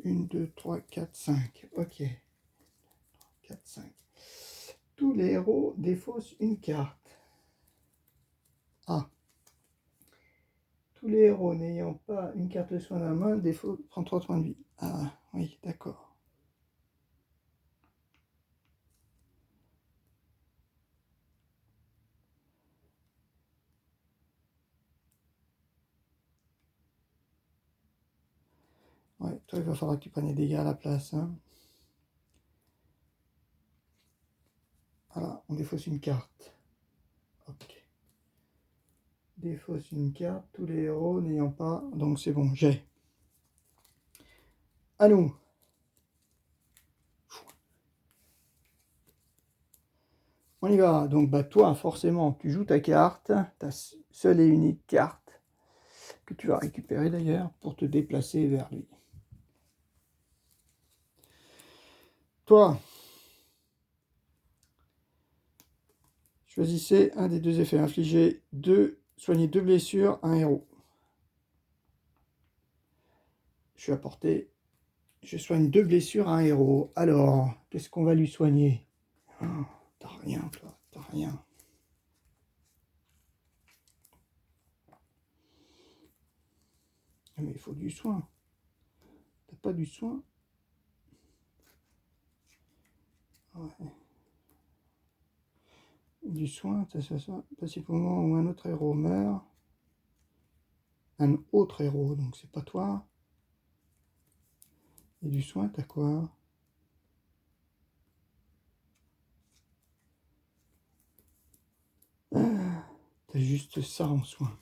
Speaker 1: 1, 2, 3, 4, 5. Ok. 4, 5. Tous les héros défaussent une carte. Ah. Tous les héros n'ayant pas une carte soin dans la main prend 3 points de vie. Ah, oui, d'accord. Ouais, toi, il va falloir que tu prennes les dégâts à la place. Hein. Voilà, on défausse une carte. Ok. Défausse une carte, tous les héros n'ayant pas... Donc c'est bon, j'ai. À nous. On y va. Donc bah toi, forcément, tu joues ta carte, ta seule et unique carte, que tu vas récupérer d'ailleurs, pour te déplacer vers lui. Toi, choisissez un des deux effets. Infliger 2, soigner 2 blessures à un héros. Je suis à portée. Je soigne 2 blessures à un héros. Alors, qu'est-ce qu'on va lui soigner? Oh, t'as rien, toi. T'as rien. Mais il faut du soin. T'as pas du soin? Ouais. Du soin, ça. Passive au moment où un autre héros meurt. Un autre héros, donc c'est pas toi. Et du soin, t'as quoi? Ah, t'as juste ça en soin.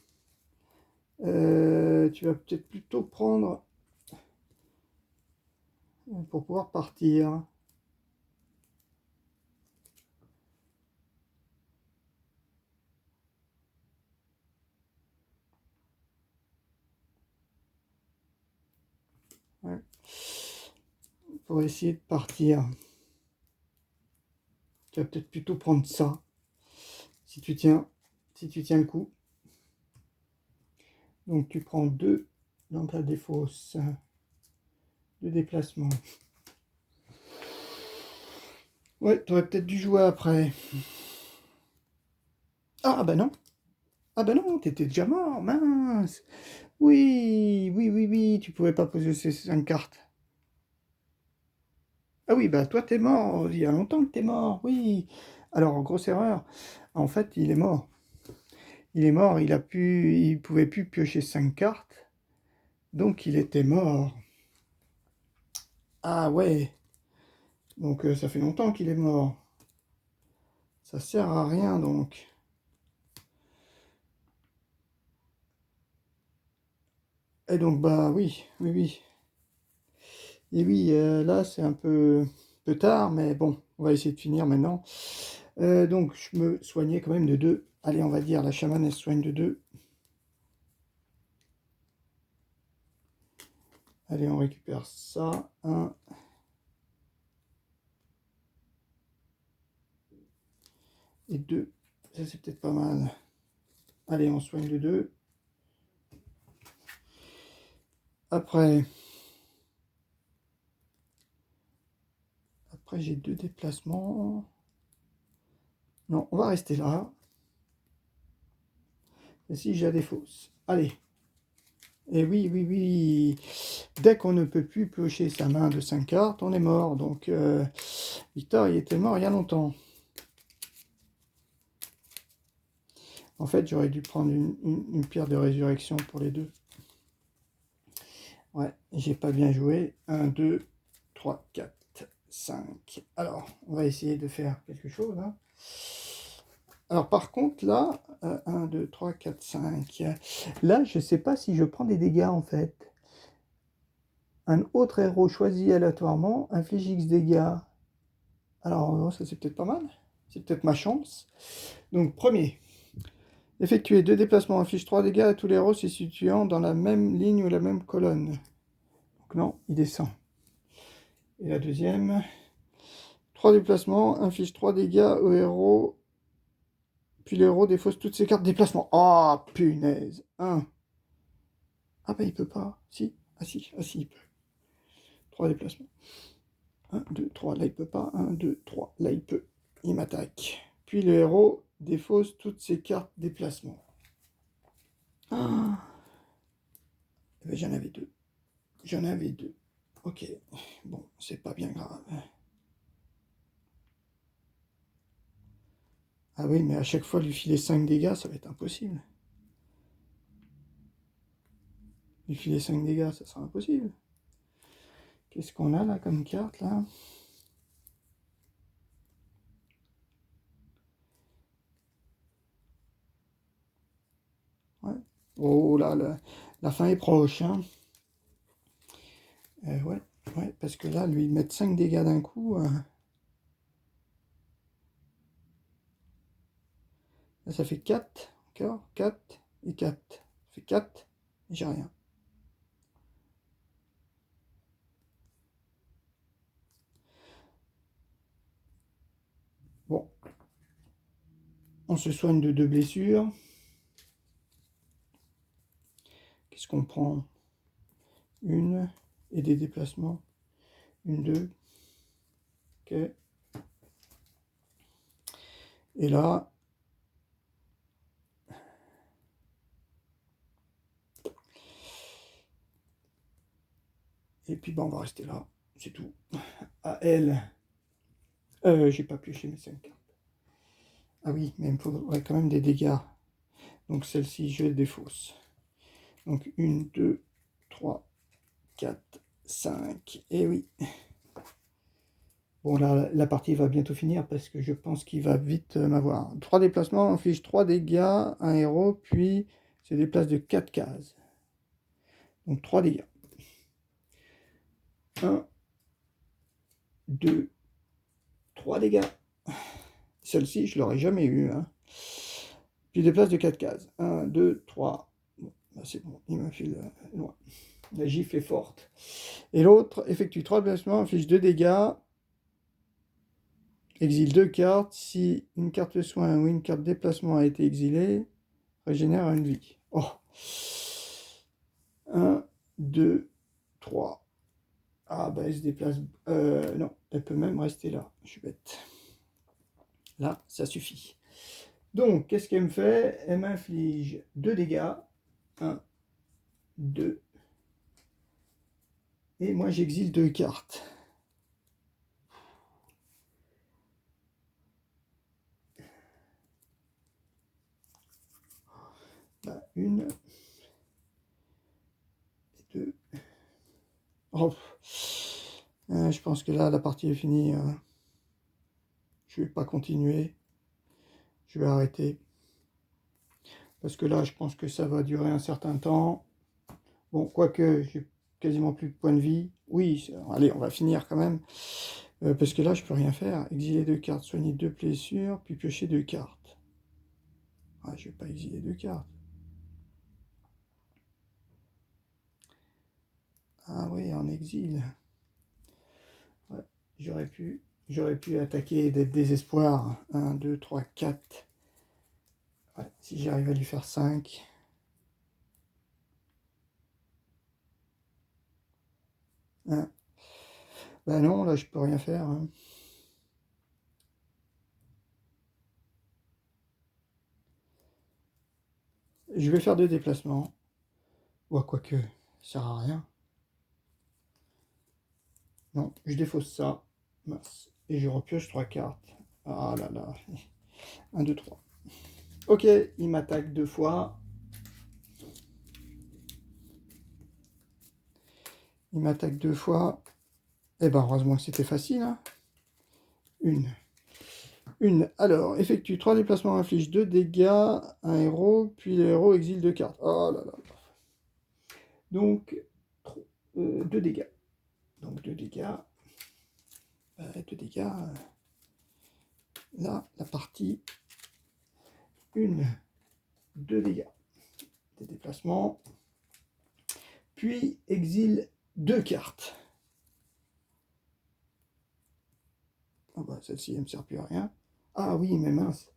Speaker 1: Tu vas peut-être plutôt prendre pour pouvoir partir. Ouais. Pour essayer de partir. Tu vas peut-être plutôt prendre ça. Si tu tiens le coup. Donc tu prends 2 dans ta défausse. 2 déplacements. Ouais, t'aurais peut-être dû jouer après. Ah bah non. Ah bah non, t'étais déjà mort, mince. Oui, tu pouvais pas poser ces 5 cartes. Ah oui, bah toi t'es mort, il y a longtemps que t'es mort, oui. Alors, grosse erreur, en fait, il est mort. Il est mort, il pouvait plus piocher 5 cartes, donc il était mort. Ah ouais, donc ça fait longtemps qu'il est mort. Ça sert à rien, donc. Et donc, bah oui. Et oui, là, c'est un peu tard, mais bon, on va essayer de finir maintenant. Donc, je me soignais quand même de 2. Allez, on va dire, la chamane, elle se soigne de 2. Allez, on récupère ça. 1. Et 2. Ça, c'est peut-être pas mal. Allez, on soigne de 2. Après, j'ai 2 déplacements. Non, on va rester là. Et si j'ai des fausses. Allez. Et oui. Dès qu'on ne peut plus piocher sa main de 5 cartes, on est mort. Donc, Victor, il était mort il y a longtemps. En fait, j'aurais dû prendre une pierre de résurrection pour les deux. Ouais, j'ai pas bien joué. 1, 2, 3, 4, 5. Alors, on va essayer de faire quelque chose. Hein. Alors, par contre, là, 1, 2, 3, 4, 5. Là, je sais pas si je prends des dégâts, en fait. Un autre héros choisi aléatoirement inflige X dégâts. Alors, ça, c'est peut-être pas mal. C'est peut-être ma chance. Donc, premier. Effectuer 2 déplacements inflige 3 dégâts à tous les héros se situant dans la même ligne ou la même colonne. Donc non, il descend. Et la deuxième, 3 déplacements inflige 3 dégâts au héros, puis le héros défausse toutes ses cartes déplacement. Oh, punaise. 1. Ah bah il peut pas. Si. Ah si, il peut. 3 déplacements. 1, 2, 3. Là il peut pas. 1, 2, 3. Là il peut. Il m'attaque. Puis le héros défausse toutes ses cartes déplacement. Ah. Eh ben, j'en avais 2. J'en avais 2. Ok. Bon, c'est pas bien grave. Ah oui, mais à chaque fois lui filer 5 dégâts, ça va être impossible. Lui filer 5 dégâts, ça sera impossible. Qu'est-ce qu'on a là comme carte là? Ouais. Oh là, la fin est proche. Hein. Ouais, parce que là, lui mettre 5 dégâts d'un coup. Là, ça fait 4. Encore 4 et 4. Ça fait 4. Et j'ai rien. On se soigne de 2 blessures. Qu'est-ce qu'on prend? Une et des déplacements. Une, deux. Ok. Et là, et puis on va rester là, c'est tout. À elle, j'ai pas pioché mes 5 cartes. Ah oui, mais il me faudrait quand même des dégâts. Donc celle-ci, je défausse. Donc 1, 2, 3, 4, 5. Et oui. Bon, là, la partie va bientôt finir parce que je pense qu'il va vite m'avoir. 3 déplacements, on fiche 3 dégâts, un héros, puis se déplace de 4 cases. Donc 3 dégâts. 1, 2, 3 dégâts. Celle-ci, je l'aurais jamais eu. Hein. Puis déplace de 4 cases. 1, 2, 3. Bon, bah c'est bon, il m'a fait loin. La gifle est forte. Et l'autre effectue 3 déplacements, inflige 2 dégâts. Exile 2 cartes. Si une carte de soin ou une carte de déplacement a été exilée, régénère une vie. Oh. 1, 2, 3. Ah, bah elle se déplace. Non, elle peut même rester là. Je suis bête. Là, ça suffit. Donc, qu'est-ce qu'elle me fait? Elle m'inflige 2 dégâts. 1, 2. Et moi, j'exile 2 cartes. Bah, 1. 2. Oh. Je pense que là, la partie est finie. Je vais pas continuer. Je vais arrêter. Parce que là, je pense que ça va durer un certain temps. Bon, quoique, j'ai quasiment plus de points de vie. Oui, allez, on va finir quand même. Parce que là, je peux rien faire. Exiler 2 cartes, soigner 2 blessures, puis piocher 2 cartes. Ah, je vais pas exiler 2 cartes. Ah oui, en exil. Ouais, j'aurais pu attaquer des désespoirs. 1, 2, 3, 4. Ouais, si j'arrive à lui faire 5. Hein. Bah non, là, je peux rien faire. Hein. Je vais faire 2 déplacements. Ouais, quoique, ça sert à rien. Non, je défausse ça. Mince. Et je repioche 3 cartes. Ah là là. 1, 2, 3. Ok, il m'attaque 2 fois. Il m'attaque 2 fois. Eh ben, heureusement que c'était facile. Hein. Une. Alors, effectue 3 déplacements, inflige 2 dégâts, un héros, puis le héros exile 2 cartes. Oh là là. Donc, 2 dégâts. Donc, 2 dégâts. 2 dégâts. Là, la partie. 1, 2 dégâts. Des déplacements. Puis, exile 2 cartes. Ah bah, celle-ci, elle ne me sert plus à rien. Ah oui, mais mince.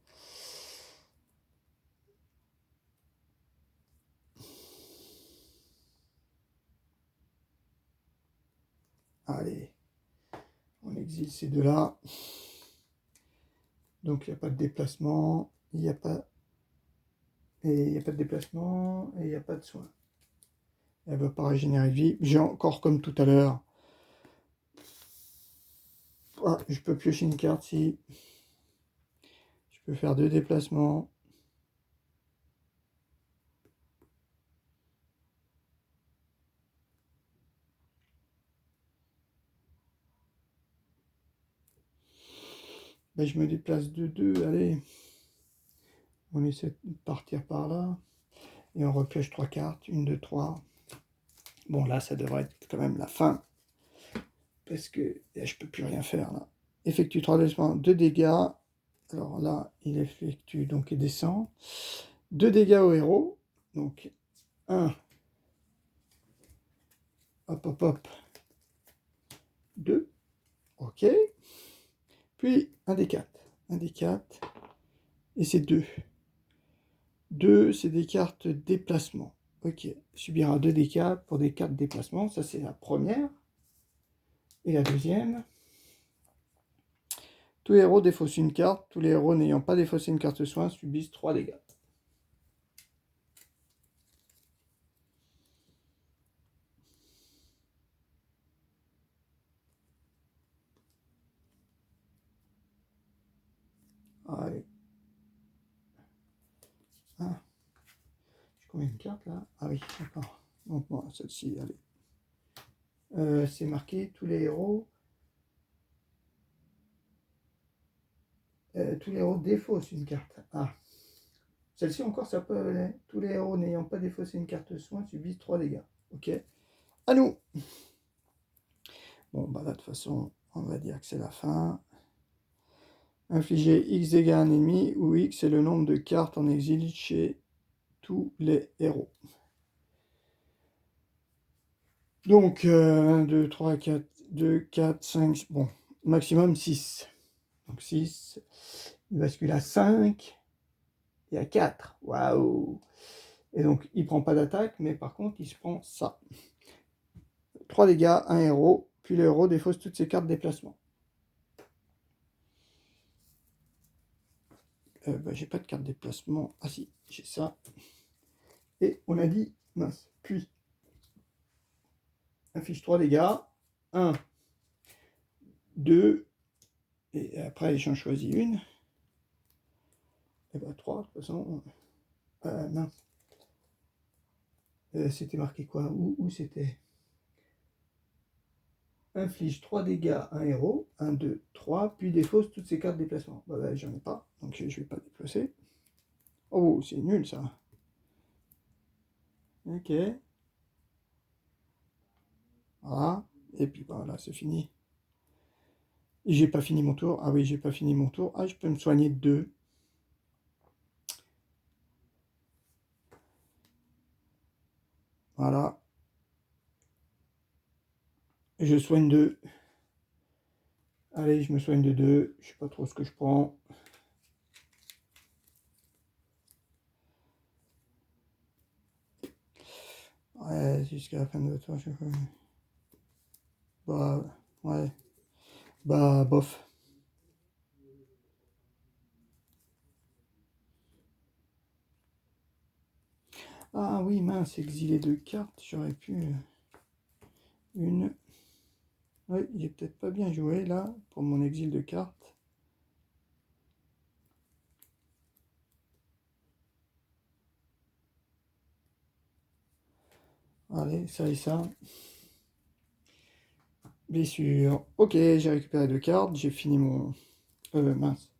Speaker 1: Allez. On exile ces deux-là. Donc, il n'y a pas de déplacement. Il n'y a pas... Et il n'y a pas de déplacement. Et il n'y a pas de soin. Elle ne va pas régénérer de vie. J'ai encore comme tout à l'heure. Ah, je peux piocher une carte si. Je peux faire 2 déplacements. Ben, je me déplace de 2. Allez. On essaie de partir par là. Et on repioche 3 cartes. 1, 2, 3. Bon, là, ça devrait être quand même la fin. Parce que là, je peux plus rien faire là. Effectue 3 déplacements, 2 dégâts. Alors là, il effectue donc il descend. 2 dégâts au héros. Donc 1. Hop, hop, hop. 2. Ok. Puis un des 4. Un des 4. Et c'est 2. 2, c'est des cartes déplacement. Ok, subira 2 dégâts pour des cartes déplacement. Ça, c'est la première. Et la deuxième. Tous les héros défaussent une carte. Tous les héros n'ayant pas défaussé une carte soin subissent 3 dégâts. Allez. Ah. J'ai combien de cartes là? Ah oui, d'accord. Donc bon, celle-ci, allez. C'est marqué tous les héros. Tous les héros défaussent une carte. Ah. Celle-ci encore, ça peut aller. Tous les héros n'ayant pas défaussé une carte soin subissent 3 dégâts. Ok. À nous. Bon, bah là, de toute façon, on va dire que c'est la fin. Infliger X dégâts à un ennemi, où X est le nombre de cartes en exil chez tous les héros. Donc, 1, 2, 3, 4, 2, 4, 5, bon, maximum 6. Donc 6, il bascule à 5 et à 4. Waouh! Et donc, il prend pas d'attaque, mais par contre, il se prend ça. 3 dégâts, 1 héros, puis le héros défausse toutes ses cartes déplacement. Bah, j'ai pas de carte déplacement. Ah si, j'ai ça. Et on a dit, mince, puis inflige 3 dégâts. 1, 2, et après j'en choisis une. Et bah 3, de toute façon. Mince. C'était marqué quoi? Où c'était? Inflige 3 dégâts à un héros. 1, 2, 3, puis défausse toutes ses cartes déplacement. Bah, j'en ai pas, donc je vais pas déplacer. Oh, c'est nul ça. Ok. Voilà. Et puis voilà, c'est fini. J'ai pas fini mon tour. Ah oui, j'ai pas fini mon tour. Ah, je peux me soigner de 2. Voilà. Je soigne 2. Allez, je me soigne de 2. Je sais pas trop ce que je prends. Ouais, jusqu'à la fin de votre tour, je sais pas. Bah, ouais. Bah, bof. Ah oui, mince, exilé de cartes, j'aurais pu... Une... Oui, j'ai peut-être pas bien joué, là, pour mon exil de cartes. Allez, ça et ça. Blessure. Ok, j'ai récupéré 2 cartes, j'ai fini mon... mince.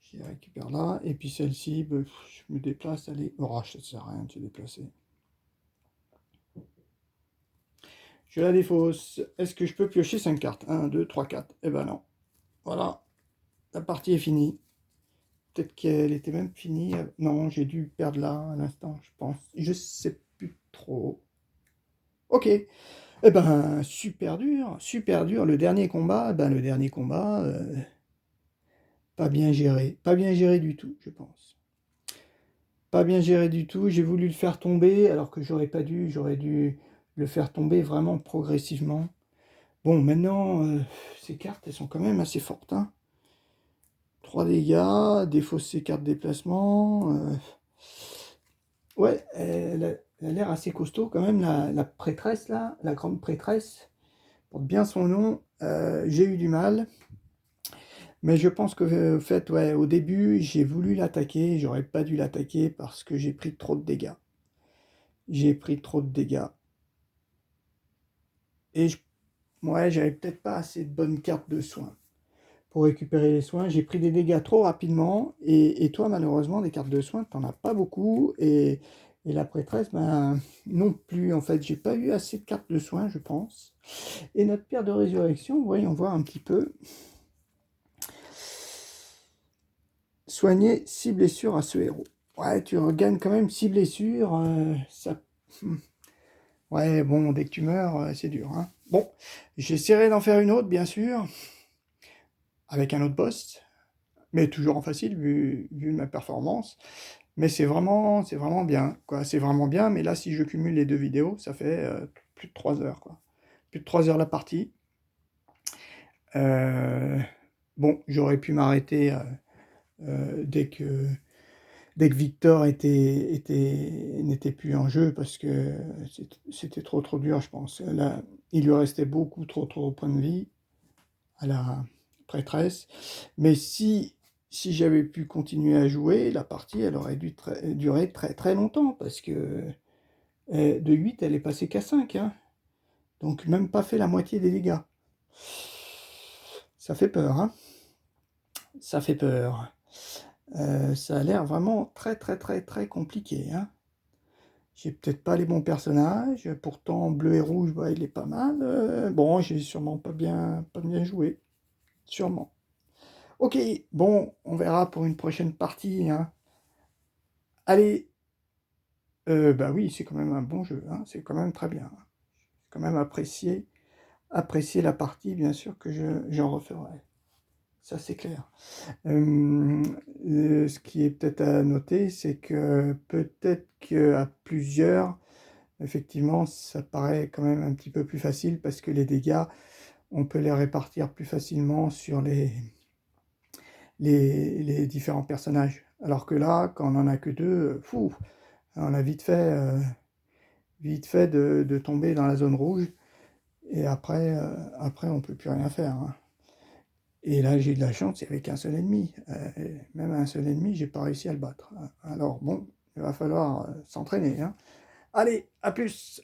Speaker 1: Je les récupère là, et puis celle-ci, bah, je me déplace, allez... Oh, ça sert à rien de se déplacer. Je la défausse. Est-ce que je peux piocher 5 cartes? 1, 2, 3, 4. Eh ben non. Voilà. La partie est finie. Peut-être qu'elle était même finie. Non, j'ai dû perdre là à l'instant, je pense. Je sais plus trop. Ok. Eh ben, super dur, super dur. Le dernier combat, pas bien géré. Pas bien géré du tout, je pense. Pas bien géré du tout. J'ai voulu le faire tomber, alors que j'aurais pas dû. J'aurais dû le faire tomber vraiment progressivement. Bon, maintenant, ces cartes, elles sont quand même assez fortes. Hein. 3 dégâts, défausse ses cartes déplacement. Ouais, elle a l'air assez costaud quand même, la prêtresse, là, la grande prêtresse. Porte bien son nom. J'ai eu du mal. Mais je pense que, au fait, ouais, au début, j'ai voulu l'attaquer. J'aurais pas dû l'attaquer parce que j'ai pris trop de dégâts. J'ai pris trop de dégâts. Et ouais, j'avais peut-être pas assez de bonnes cartes de soins pour récupérer les soins. J'ai pris des dégâts trop rapidement. Et toi, malheureusement, des cartes de soins, t'en as pas beaucoup. Et la prêtresse, ben, non plus. En fait, j'ai pas eu assez de cartes de soins, je pense. Et notre pierre de résurrection, voyons voir un petit peu. Soigner 6 blessures à ce héros. Ouais, tu regagnes quand même 6 blessures. Ça... Ouais, bon, dès que tu meurs, c'est dur. Hein. Bon, j'essaierai d'en faire une autre, bien sûr. Avec un autre boss. Mais toujours en facile, vu ma performance. Mais c'est vraiment bien, quoi. C'est vraiment bien, mais là, si je cumule les deux vidéos, ça fait plus de 3 heures, quoi. Plus de 3 heures la partie. Euh, bon, j'aurais pu m'arrêter dès que Victor n'était plus en jeu, parce que c'était trop dur, je pense. Là, il lui restait beaucoup trop de points de vie à la prêtresse. Mais si j'avais pu continuer à jouer, la partie, elle aurait dû durer très longtemps, parce que de 8, elle est passée qu'à 5, hein. Donc même pas fait la moitié des dégâts. Ça fait peur, hein. Ça fait peur. Ça a l'air vraiment très compliqué, hein. J'ai peut-être pas les bons personnages, pourtant bleu et rouge, bah, il est pas mal. Bon, j'ai sûrement pas bien joué, sûrement. Ok, bon, on verra pour une prochaine partie, hein. Allez, bah oui, c'est quand même un bon jeu, hein. C'est quand même très bien. J'ai quand même apprécié la partie, bien sûr que j'en referai. Ça, c'est clair. Ce qui est peut-être à noter, c'est que peut-être qu'à plusieurs, effectivement, ça paraît quand même un petit peu plus facile, parce que les dégâts, on peut les répartir plus facilement sur les différents personnages. Alors que là, quand on n'en a que deux, fou, on a vite fait de tomber dans la zone rouge, et après on peut plus rien faire, hein. Et là, j'ai eu de la chance, il n'y avait qu'un seul ennemi. Même un seul ennemi, j'ai pas réussi à le battre. Alors bon, il va falloir s'entraîner, hein. Allez, à plus!